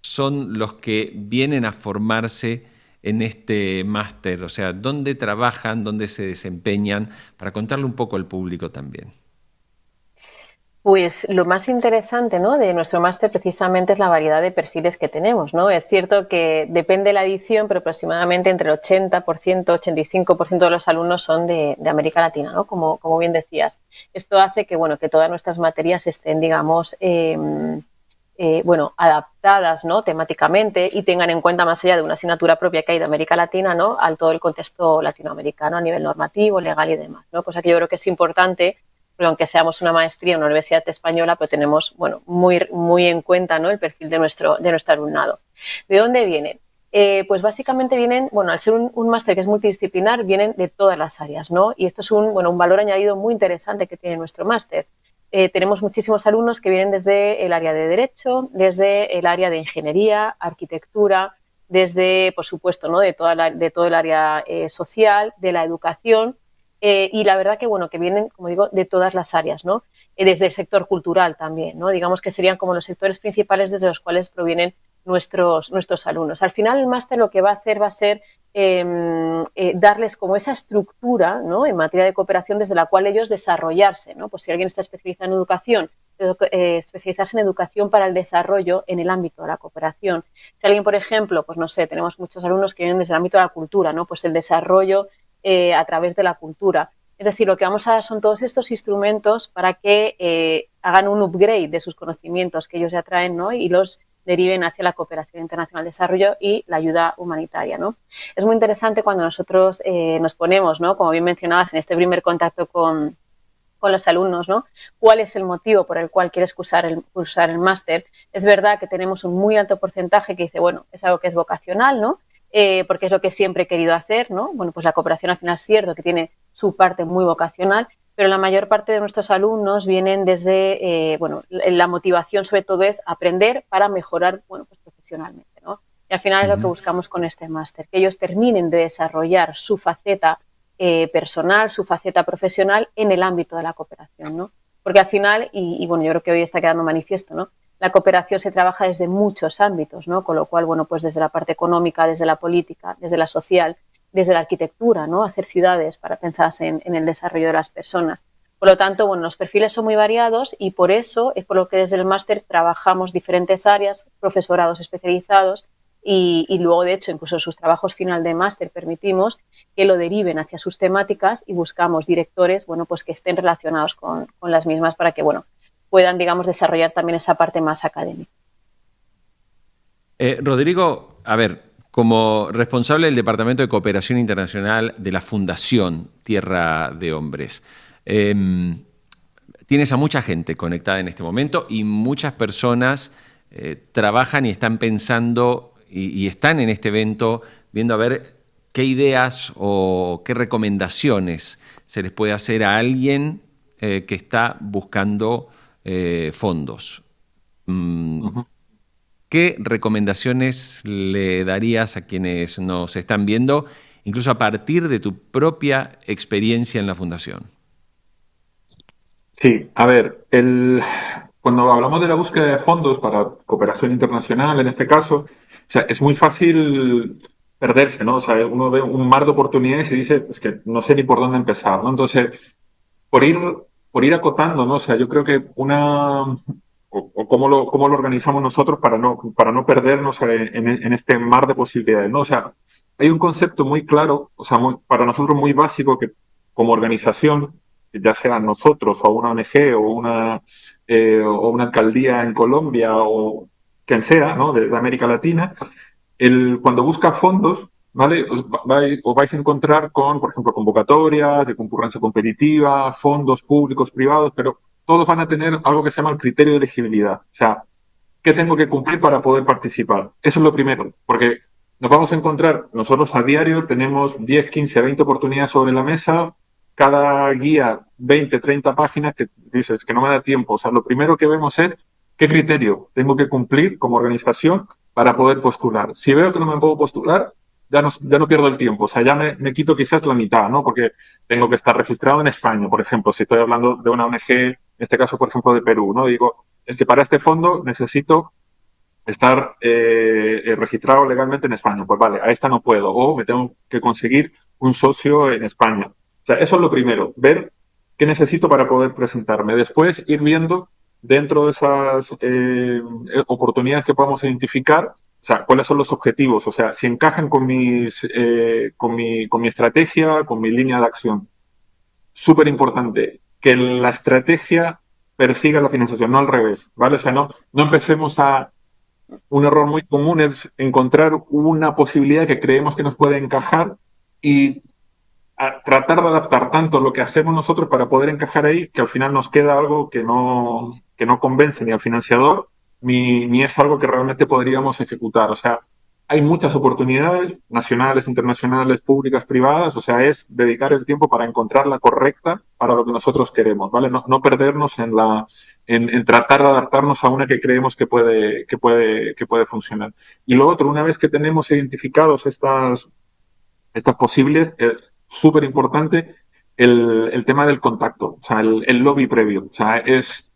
son los que vienen a formarse en este máster? O sea, ¿dónde trabajan, dónde se desempeñan? Para contarle un poco al público también. Pues lo más interesante, ¿no?, de nuestro máster precisamente es la variedad de perfiles que tenemos, ¿no? Es cierto que depende de la edición, pero aproximadamente entre el 80%, 85% de los alumnos son de América Latina, ¿no? Como bien decías. Esto hace que, bueno, que todas nuestras materias estén, digamos, adaptadas, ¿no?, temáticamente, y tengan en cuenta, más allá de una asignatura propia que hay de América Latina, ¿no?, al todo el contexto latinoamericano a nivel normativo, legal y demás, ¿no? Cosa que yo creo que es importante, porque aunque seamos una maestría en una universidad española, pues tenemos, bueno, muy en cuenta, ¿no?, el perfil de nuestro alumnado. ¿De dónde vienen? Pues básicamente vienen, bueno, al ser un máster que es multidisciplinar, vienen de todas las áreas, ¿no? Y esto es un valor añadido muy interesante que tiene nuestro máster. Tenemos muchísimos alumnos que vienen desde el área de Derecho, desde el área de Ingeniería, Arquitectura, desde, por supuesto, ¿no?, de todo el área social, de la educación, y la verdad que, bueno, que vienen, como digo, de todas las áreas, ¿no? Desde el sector cultural también, ¿no? Digamos que serían como los sectores principales desde los cuales provienen nuestros alumnos. Al final el máster lo que va a hacer va a ser darles como esa estructura, ¿no?, en materia de cooperación desde la cual ellos desarrollarse, ¿no? Pues si alguien está especializado en educación, especializarse en educación para el desarrollo en el ámbito de la cooperación. Si alguien, por ejemplo, pues no sé, tenemos muchos alumnos que vienen desde el ámbito de la cultura, ¿no? Pues el desarrollo a través de la cultura. Es decir, lo que vamos a dar son todos estos instrumentos para que hagan un upgrade de sus conocimientos que ellos ya traen, ¿no?, y los deriven hacia la cooperación internacional de desarrollo y la ayuda humanitaria, ¿no? Es muy interesante cuando nosotros nos ponemos, ¿no?, como bien mencionabas, en este primer contacto con los alumnos, ¿no?, cuál es el motivo por el cual quieres cursar el máster. Es verdad que tenemos un muy alto porcentaje que dice, bueno, es algo que es vocacional, ¿no?, porque es lo que siempre he querido hacer, ¿no? Bueno, pues la cooperación al final es cierto que tiene su parte muy vocacional, pero la mayor parte de nuestros alumnos vienen desde, la motivación sobre todo es aprender para mejorar, bueno, pues profesionalmente, ¿no? Y al final es lo que buscamos con este máster, que ellos terminen de desarrollar su faceta personal, su faceta profesional en el ámbito de la cooperación, ¿no? Porque al final, y bueno, yo creo que hoy está quedando manifiesto, ¿no?, la cooperación se trabaja desde muchos ámbitos, ¿no? Con lo cual, bueno, pues desde la parte económica, desde la política, desde la social, desde la arquitectura, ¿no?, hacer ciudades para pensar en el desarrollo de las personas. Por lo tanto, bueno, los perfiles son muy variados y por eso es por lo que desde el máster trabajamos diferentes áreas, profesorados especializados y luego, de hecho, incluso en sus trabajos final de máster permitimos que lo deriven hacia sus temáticas y buscamos directores, bueno, pues que estén relacionados con las mismas para que, bueno, puedan, digamos, desarrollar también esa parte más académica. Rodrigo, a ver, como responsable del Departamento de Cooperación Internacional de la Fundación Tierra de Hombres, tienes a mucha gente conectada en este momento y muchas personas trabajan y están pensando y están en este evento viendo a ver qué ideas o qué recomendaciones se les puede hacer a alguien que está buscando fondos. ¿Qué recomendaciones le darías a quienes nos están viendo, incluso a partir de tu propia experiencia en la fundación? Sí, a ver, cuando hablamos de la búsqueda de fondos para cooperación internacional, en este caso, o sea, es muy fácil perderse, ¿no? O sea, uno ve un mar de oportunidades y dice, es que no sé ni por dónde empezar, ¿no? Entonces, por ir, por ir acotando, ¿no? O sea, yo creo que o cómo lo organizamos nosotros para no perdernos en este mar de posibilidades, ¿no? O sea, hay un concepto muy claro, o sea, para nosotros muy básico que como organización, ya sea nosotros o una ONG o una alcaldía en Colombia o quien sea, ¿no? De América Latina, cuando busca fondos, ¿vale? Os vais a encontrar con, por ejemplo, convocatorias de concurrencia competitiva, fondos públicos, privados, pero todos van a tener algo que se llama el criterio de elegibilidad. O sea, ¿qué tengo que cumplir para poder participar? Eso es lo primero, porque nos vamos a encontrar, nosotros a diario tenemos 10, 15, 20 oportunidades sobre la mesa, cada guía 20, 30 páginas que dices que no me da tiempo. O sea, lo primero que vemos es qué criterio tengo que cumplir como organización para poder postular. Si veo que no me puedo postular, ya no pierdo el tiempo. O sea, ya me quito quizás la mitad, ¿no? Porque tengo que estar registrado en España, por ejemplo, si estoy hablando de una ONG, en este caso, por ejemplo, de Perú, ¿no? Digo, es que para este fondo necesito estar registrado legalmente en España. Pues vale, a esta no puedo. O me tengo que conseguir un socio en España. O sea, eso es lo primero, ver qué necesito para poder presentarme. Después ir viendo dentro de esas oportunidades que podamos identificar, o sea, cuáles son los objetivos, o sea, si encajan con con mi estrategia, con mi línea de acción. Súper importante, que la estrategia persiga la financiación, no al revés, ¿vale? O sea, no empecemos a un error muy común es encontrar una posibilidad que creemos que nos puede encajar y tratar de adaptar tanto lo que hacemos nosotros para poder encajar ahí, que al final nos queda algo que no convence ni al financiador, ni es algo que realmente podríamos ejecutar. O sea, hay muchas oportunidades nacionales, internacionales, públicas, privadas. O sea, es dedicar el tiempo para encontrar la correcta para lo que nosotros queremos, ¿vale? No perdernos en tratar de adaptarnos a una que creemos que puede funcionar. Y lo otro, una vez que tenemos identificados estas posibles, súper importante el tema del contacto, o sea, el lobby previo. O sea, es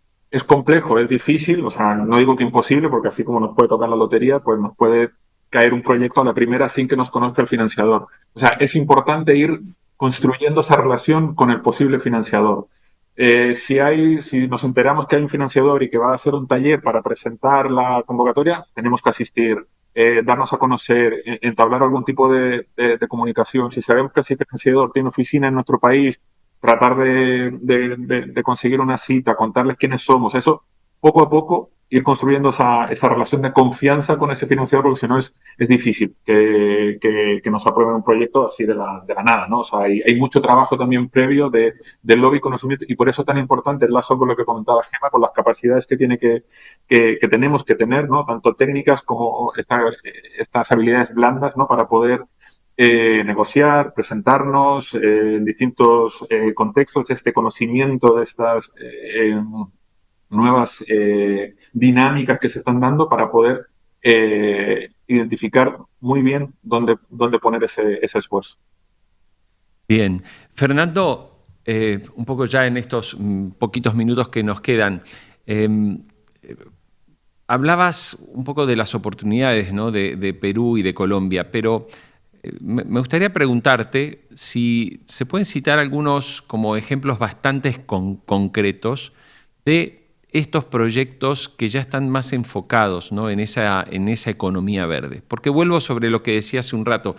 complejo, es difícil, o sea, no digo que imposible, porque así como nos puede tocar la lotería, pues nos puede caer un proyecto a la primera sin que nos conozca el financiador. O sea, es importante ir construyendo esa relación con el posible financiador. Si nos enteramos que hay un financiador y que va a hacer un taller para presentar la convocatoria, tenemos que asistir, darnos a conocer, entablar algún tipo de comunicación. Si sabemos que ese financiador tiene oficina en nuestro país, tratar de conseguir una cita, contarles quiénes somos, eso poco a poco ir construyendo esa relación de confianza con ese financiador, porque si no es difícil que nos aprueben un proyecto así de la nada, ¿no? O sea, hay mucho trabajo también previo del lobby conocimiento y por eso es tan importante el lazo con lo que comentaba Gemma, con las capacidades que tenemos que tener, ¿no? Tanto técnicas como estas habilidades blandas, ¿no? Para poder negociar, presentarnos en distintos contextos, este conocimiento de estas nuevas dinámicas que se están dando para poder identificar muy bien dónde poner ese esfuerzo. Bien. Fernando, un poco ya en estos poquitos minutos que nos quedan, hablabas un poco de las oportunidades, ¿no? de Perú y de Colombia, pero me gustaría preguntarte si se pueden citar algunos como ejemplos bastante concretos de estos proyectos que ya están más enfocados, ¿no? en esa economía verde. Porque vuelvo sobre lo que decía hace un rato.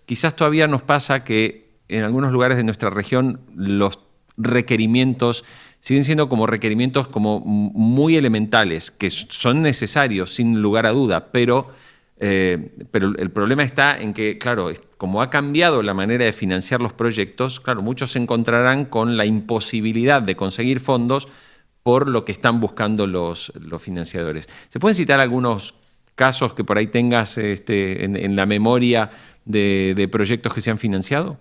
Quizás todavía nos pasa que en algunos lugares de nuestra región los requerimientos siguen siendo como requerimientos como muy elementales, que son necesarios sin lugar a duda, pero el problema está en que, claro, como ha cambiado la manera de financiar los proyectos, claro, muchos se encontrarán con la imposibilidad de conseguir fondos por lo que están buscando los financiadores. ¿Se pueden citar algunos casos que por ahí tengas en la memoria de proyectos que se han financiado?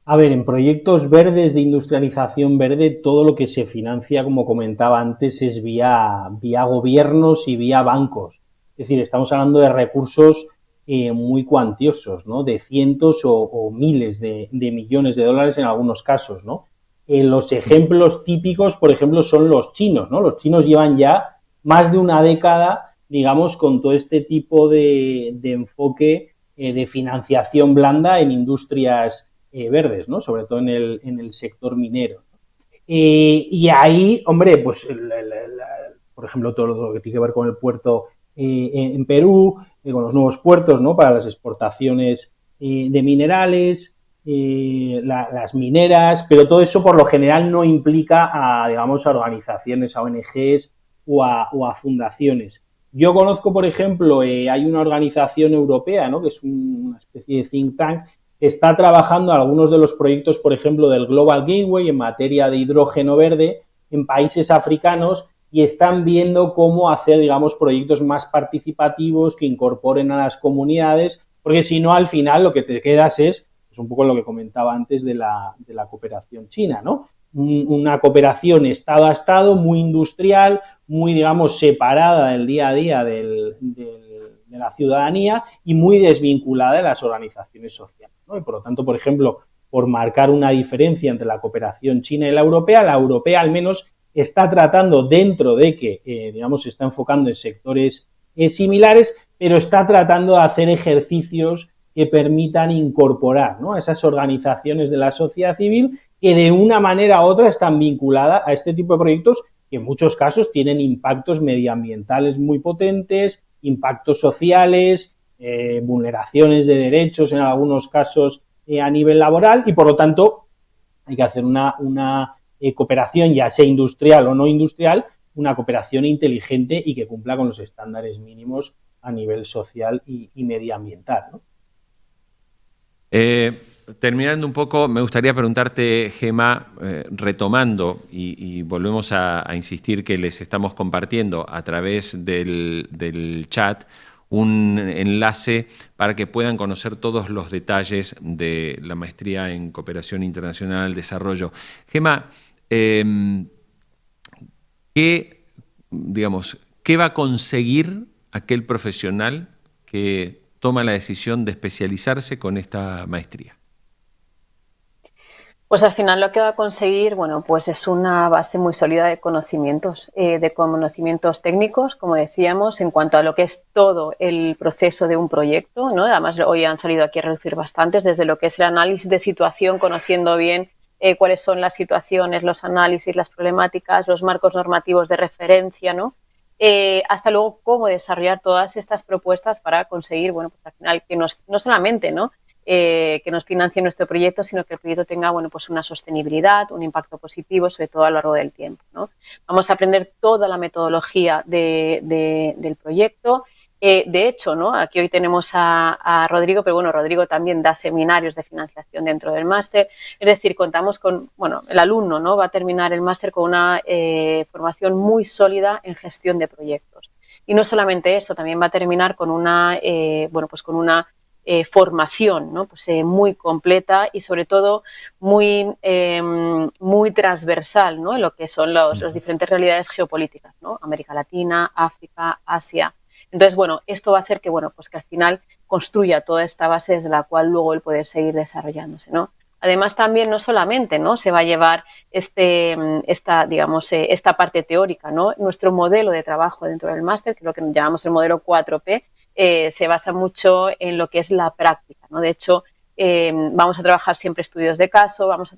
A ver, en proyectos verdes de industrialización verde, todo lo que se financia, como comentaba antes, es vía gobiernos y vía bancos. Es decir, estamos hablando de recursos muy cuantiosos, ¿no? De cientos o miles de millones de dólares en algunos casos, ¿no? Los ejemplos típicos, por ejemplo, son los chinos, ¿no? Los chinos llevan ya más de una década, digamos, con todo este tipo de enfoque de financiación blanda en industrias verdes, ¿no? Sobre todo en el sector minero. Y ahí, hombre, pues, por ejemplo, todo lo que tiene que ver con el puerto en Perú, con los nuevos puertos, ¿no? Para las exportaciones de minerales, las mineras, pero todo eso por lo general no implica a, digamos, a organizaciones, a ONGs o a fundaciones. Yo conozco, por ejemplo, hay una organización europea, ¿no? Que es una especie de think tank, que está trabajando algunos de los proyectos, por ejemplo, del Global Gateway en materia de hidrógeno verde en países africanos y están viendo cómo hacer, digamos, proyectos más participativos que incorporen a las comunidades, porque si no, al final lo que te quedas es un poco lo que comentaba antes de la cooperación china, ¿no? Una cooperación Estado a Estado muy industrial, muy, digamos, separada del día a día de la ciudadanía y muy desvinculada de las organizaciones sociales, ¿no? Y por lo tanto, por ejemplo, por marcar una diferencia entre la cooperación china y la europea al menos está tratando, dentro de que, digamos, se está enfocando en sectores similares, pero está tratando de hacer ejercicios que permitan incorporar, ¿no? A esas organizaciones de la sociedad civil que de una manera u otra están vinculadas a este tipo de proyectos que en muchos casos tienen impactos medioambientales muy potentes, impactos sociales, vulneraciones de derechos en algunos casos a nivel laboral y por lo tanto hay que hacer una cooperación, ya sea industrial o no industrial, una cooperación inteligente y que cumpla con los estándares mínimos a nivel social y medioambiental, ¿no? Terminando un poco, me gustaría preguntarte, Gemma, retomando, y volvemos a insistir que les estamos compartiendo a través del chat un enlace para que puedan conocer todos los detalles de la maestría en Cooperación Internacional, Desarrollo. Gemma, ¿qué va a conseguir aquel profesional que toma la decisión de especializarse con esta maestría? Pues al final lo que va a conseguir, bueno, pues es una base muy sólida de conocimientos técnicos, como decíamos, en cuanto a lo que es todo el proceso de un proyecto, ¿no? Además, hoy han salido aquí a reducir bastantes, desde lo que es el análisis de situación, conociendo bien cuáles son las situaciones, los análisis, las problemáticas, los marcos normativos de referencia, ¿no? Hasta luego cómo desarrollar todas estas propuestas para conseguir, bueno, pues al final que no solamente, ¿no? Que nos financie nuestro proyecto, sino que el proyecto tenga, bueno, pues una sostenibilidad, un impacto positivo, sobre todo a lo largo del tiempo, ¿no? Vamos a aprender toda la metodología del proyecto. De hecho, ¿no? Aquí hoy tenemos a Rodrigo, pero bueno, Rodrigo también da seminarios de financiación dentro del máster. Es decir, contamos con, bueno, el alumno, ¿no? Va a terminar el máster con una formación muy sólida en gestión de proyectos. Y no solamente eso, también va a terminar con una, formación, ¿no? Pues, muy completa y sobre todo muy transversal, ¿no? En lo que son las diferentes realidades geopolíticas, ¿no? América Latina, África, Asia. Entonces, bueno, esto va a hacer que, bueno, pues que al final construya toda esta base desde la cual luego él puede seguir desarrollándose, ¿no? Además, también no solamente, ¿no? Se va a llevar esta parte teórica, ¿no? Nuestro modelo de trabajo dentro del máster, que es lo que llamamos el modelo 4P, se basa mucho en lo que es la práctica, ¿no? De hecho, vamos a trabajar siempre estudios de caso, vamos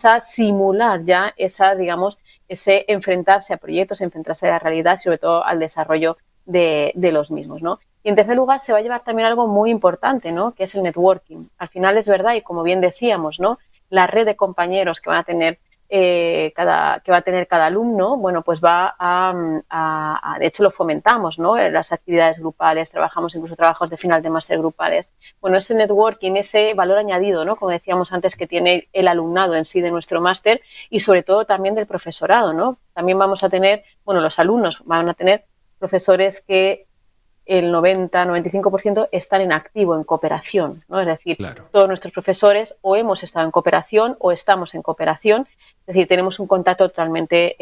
a simular ya ese enfrentarse a proyectos, enfrentarse a la realidad, sobre todo al desarrollo de los mismos, ¿no? Y en tercer lugar se va a llevar también algo muy importante, ¿no? Que es el networking. Al final es verdad, y como bien decíamos, ¿no? La red de compañeros que van a tener cada alumno, bueno, pues de hecho lo fomentamos, ¿no? En las actividades grupales, trabajamos incluso trabajos de final de máster grupales. Bueno, ese networking, ese valor añadido, ¿no? Como decíamos antes, que tiene el alumnado en sí de nuestro máster y sobre todo también del profesorado, ¿no? También vamos a tener, bueno, los alumnos van a tener profesores que el 90-95% están en activo, en cooperación, ¿no? Es decir, claro, todos nuestros profesores o hemos estado en cooperación o estamos en cooperación. Es decir, tenemos un contacto totalmente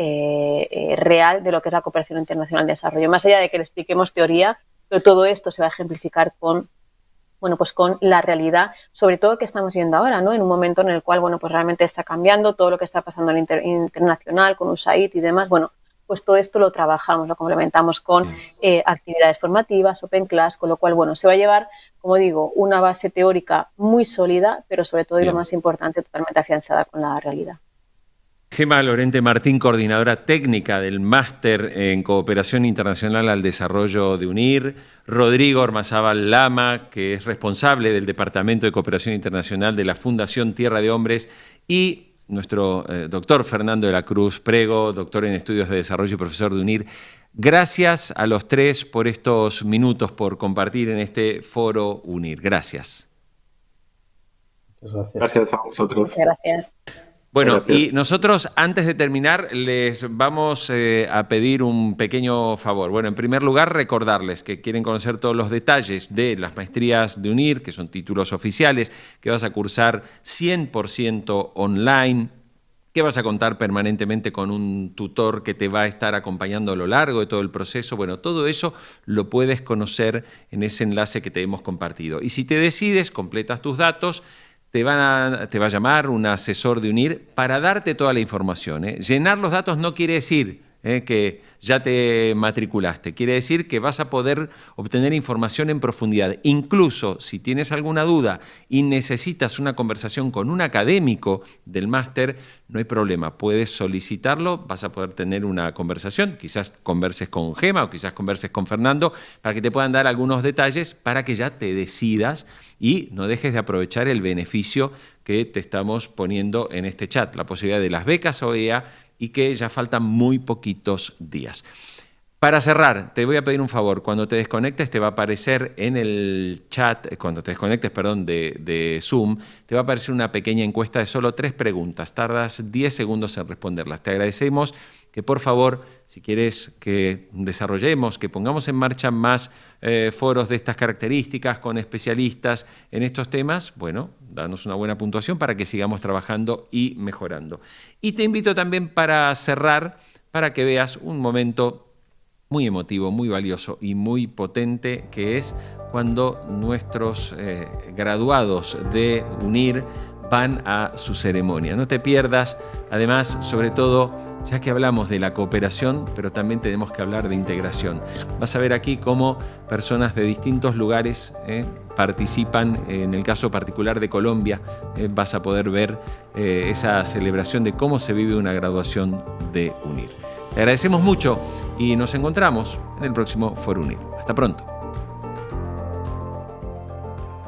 real de lo que es la cooperación internacional de desarrollo. Más allá de que le expliquemos teoría, pero todo esto se va a ejemplificar con la realidad, sobre todo que estamos viendo ahora, ¿no? En un momento en el cual, pues realmente está cambiando todo lo que está pasando en internacional, con USAID y demás. Pues todo esto lo trabajamos, lo complementamos con actividades formativas, Open Class, con lo cual, se va a llevar, como digo, una base teórica muy sólida, pero sobre todo, y lo más importante, totalmente afianzada con la realidad. Gemma Lorente Martín, coordinadora técnica del Máster en Cooperación Internacional al Desarrollo de UNIR. Rodrigo Ormazábal Lama, que es responsable del Departamento de Cooperación Internacional de la Fundación Tierra de Hombres. Y nuestro doctor Fernando de la Cruz Prego, doctor en Estudios de Desarrollo y profesor de UNIR. Gracias a los tres por estos minutos, por compartir en este foro UNIR. Gracias. Gracias a vosotros. Muchas gracias. Bueno, y nosotros antes de terminar les vamos a pedir un pequeño favor. Bueno, en primer lugar, recordarles que quieren conocer todos los detalles de las maestrías de UNIR, que son títulos oficiales, que vas a cursar 100% online, que vas a contar permanentemente con un tutor que te va a estar acompañando a lo largo de todo el proceso. Bueno, todo eso lo puedes conocer en ese enlace que te hemos compartido. Y si te decides, completas tus datos, te va a llamar un asesor de UNIR para darte toda la información. Llenar los datos no quiere decir que ya te matriculaste. Quiere decir que vas a poder obtener información en profundidad. Incluso si tienes alguna duda y necesitas una conversación con un académico del máster, no hay problema. Puedes solicitarlo, vas a poder tener una conversación. Quizás converses con Gemma o quizás converses con Fernando para que te puedan dar algunos detalles para que ya te decidas y no dejes de aprovechar el beneficio que te estamos poniendo en este chat, la posibilidad de las becas OEA, y que ya faltan muy poquitos días. Para cerrar, te voy a pedir un favor. Cuando te desconectes, te va a aparecer en el chat, cuando te desconectes, de Zoom, te va a aparecer una pequeña encuesta de solo 3 preguntas. Tardas 10 segundos en responderlas. Te agradecemos que, por favor, si quieres que desarrollemos, que pongamos en marcha más foros de estas características con especialistas en estos temas, bueno, danos una buena puntuación para que sigamos trabajando y mejorando. Y te invito también para cerrar, para que veas un momento muy emotivo, muy valioso y muy potente, que es cuando nuestros graduados de UNIR van a su ceremonia. No te pierdas, además, sobre todo, ya que hablamos de la cooperación, pero también tenemos que hablar de integración. Vas a ver aquí cómo personas de distintos lugares participan. En el caso particular de Colombia, vas a poder ver esa celebración de cómo se vive una graduación de UNIR. Te agradecemos mucho y nos encontramos en el próximo Foro UNIR. Hasta pronto.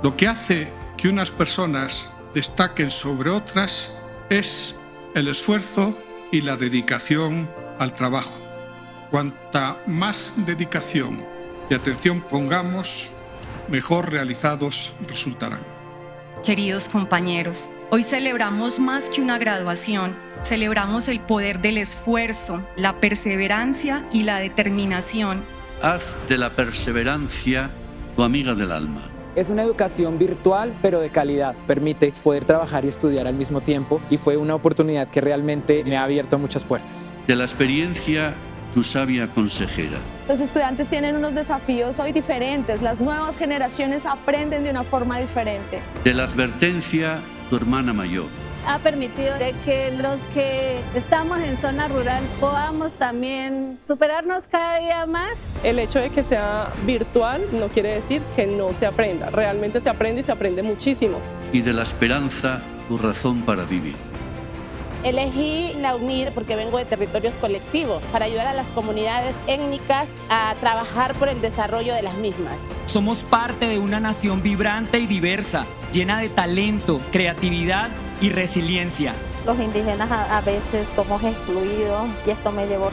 Lo que hace que unas personas destaquen sobre otras es el esfuerzo y la dedicación al trabajo. Cuanta más dedicación y atención pongamos, mejor realizados resultarán. Queridos compañeros, hoy celebramos más que una graduación. Celebramos el poder del esfuerzo, la perseverancia y la determinación. Haz de la perseverancia tu amiga del alma. Es una educación virtual, pero de calidad. Permite poder trabajar y estudiar al mismo tiempo y fue una oportunidad que realmente me ha abierto muchas puertas. De la experiencia, tu sabia consejera. Los estudiantes tienen unos desafíos hoy diferentes. Las nuevas generaciones aprenden de una forma diferente. De la advertencia, tu hermana mayor. Ha permitido de que los que estamos en zona rural podamos también superarnos cada día más. El hecho de que sea virtual no quiere decir que no se aprenda. Realmente se aprende y se aprende muchísimo. Y de la esperanza, tu razón para vivir. Elegí la UNIR porque vengo de territorios colectivos para ayudar a las comunidades étnicas a trabajar por el desarrollo de las mismas. Somos parte de una nación vibrante y diversa, llena de talento, creatividad y resiliencia. Los indígenas a veces somos excluidos y esto me llevó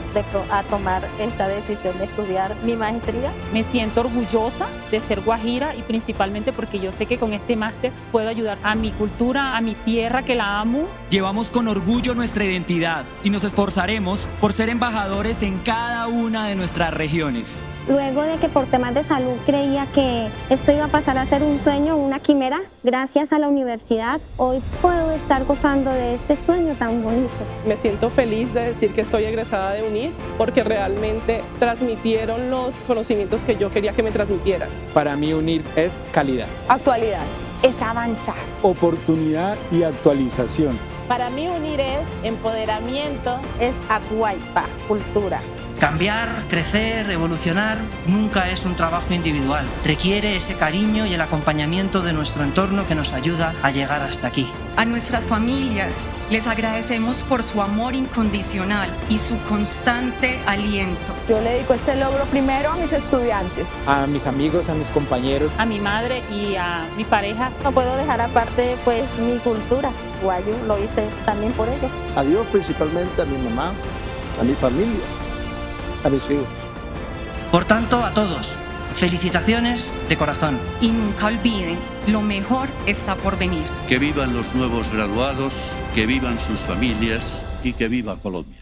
a tomar esta decisión de estudiar mi maestría. Me siento orgullosa de ser guajira y principalmente porque yo sé que con este máster puedo ayudar a mi cultura, a mi tierra que la amo. Llevamos con orgullo nuestra identidad y nos esforzaremos por ser embajadores en cada una de nuestras regiones. Luego de que por temas de salud creía que esto iba a pasar a ser un sueño, una quimera, gracias a la universidad hoy puedo estar gozando de este sueño tan bonito. Me siento feliz de decir que soy egresada de UNIR porque realmente transmitieron los conocimientos que yo quería que me transmitieran. Para mí UNIR es calidad. Actualidad. Es avanzar. Oportunidad y actualización. Para mí UNIR es empoderamiento. Es Acuaipa, cultura. Cambiar, crecer, evolucionar nunca es un trabajo individual. Requiere ese cariño y el acompañamiento de nuestro entorno que nos ayuda a llegar hasta aquí. A nuestras familias les agradecemos por su amor incondicional y su constante aliento. Yo le dedico este logro primero a mis estudiantes, a mis amigos, a mis compañeros, a mi madre y a mi pareja. No puedo dejar aparte pues mi cultura. Guayu lo hice también por ellos. A Dios, principalmente a mi mamá, a mi familia, a mis hijos. Por tanto, a todos, felicitaciones de corazón. Y nunca olviden, lo mejor está por venir. Que vivan los nuevos graduados, que vivan sus familias y que viva Colombia.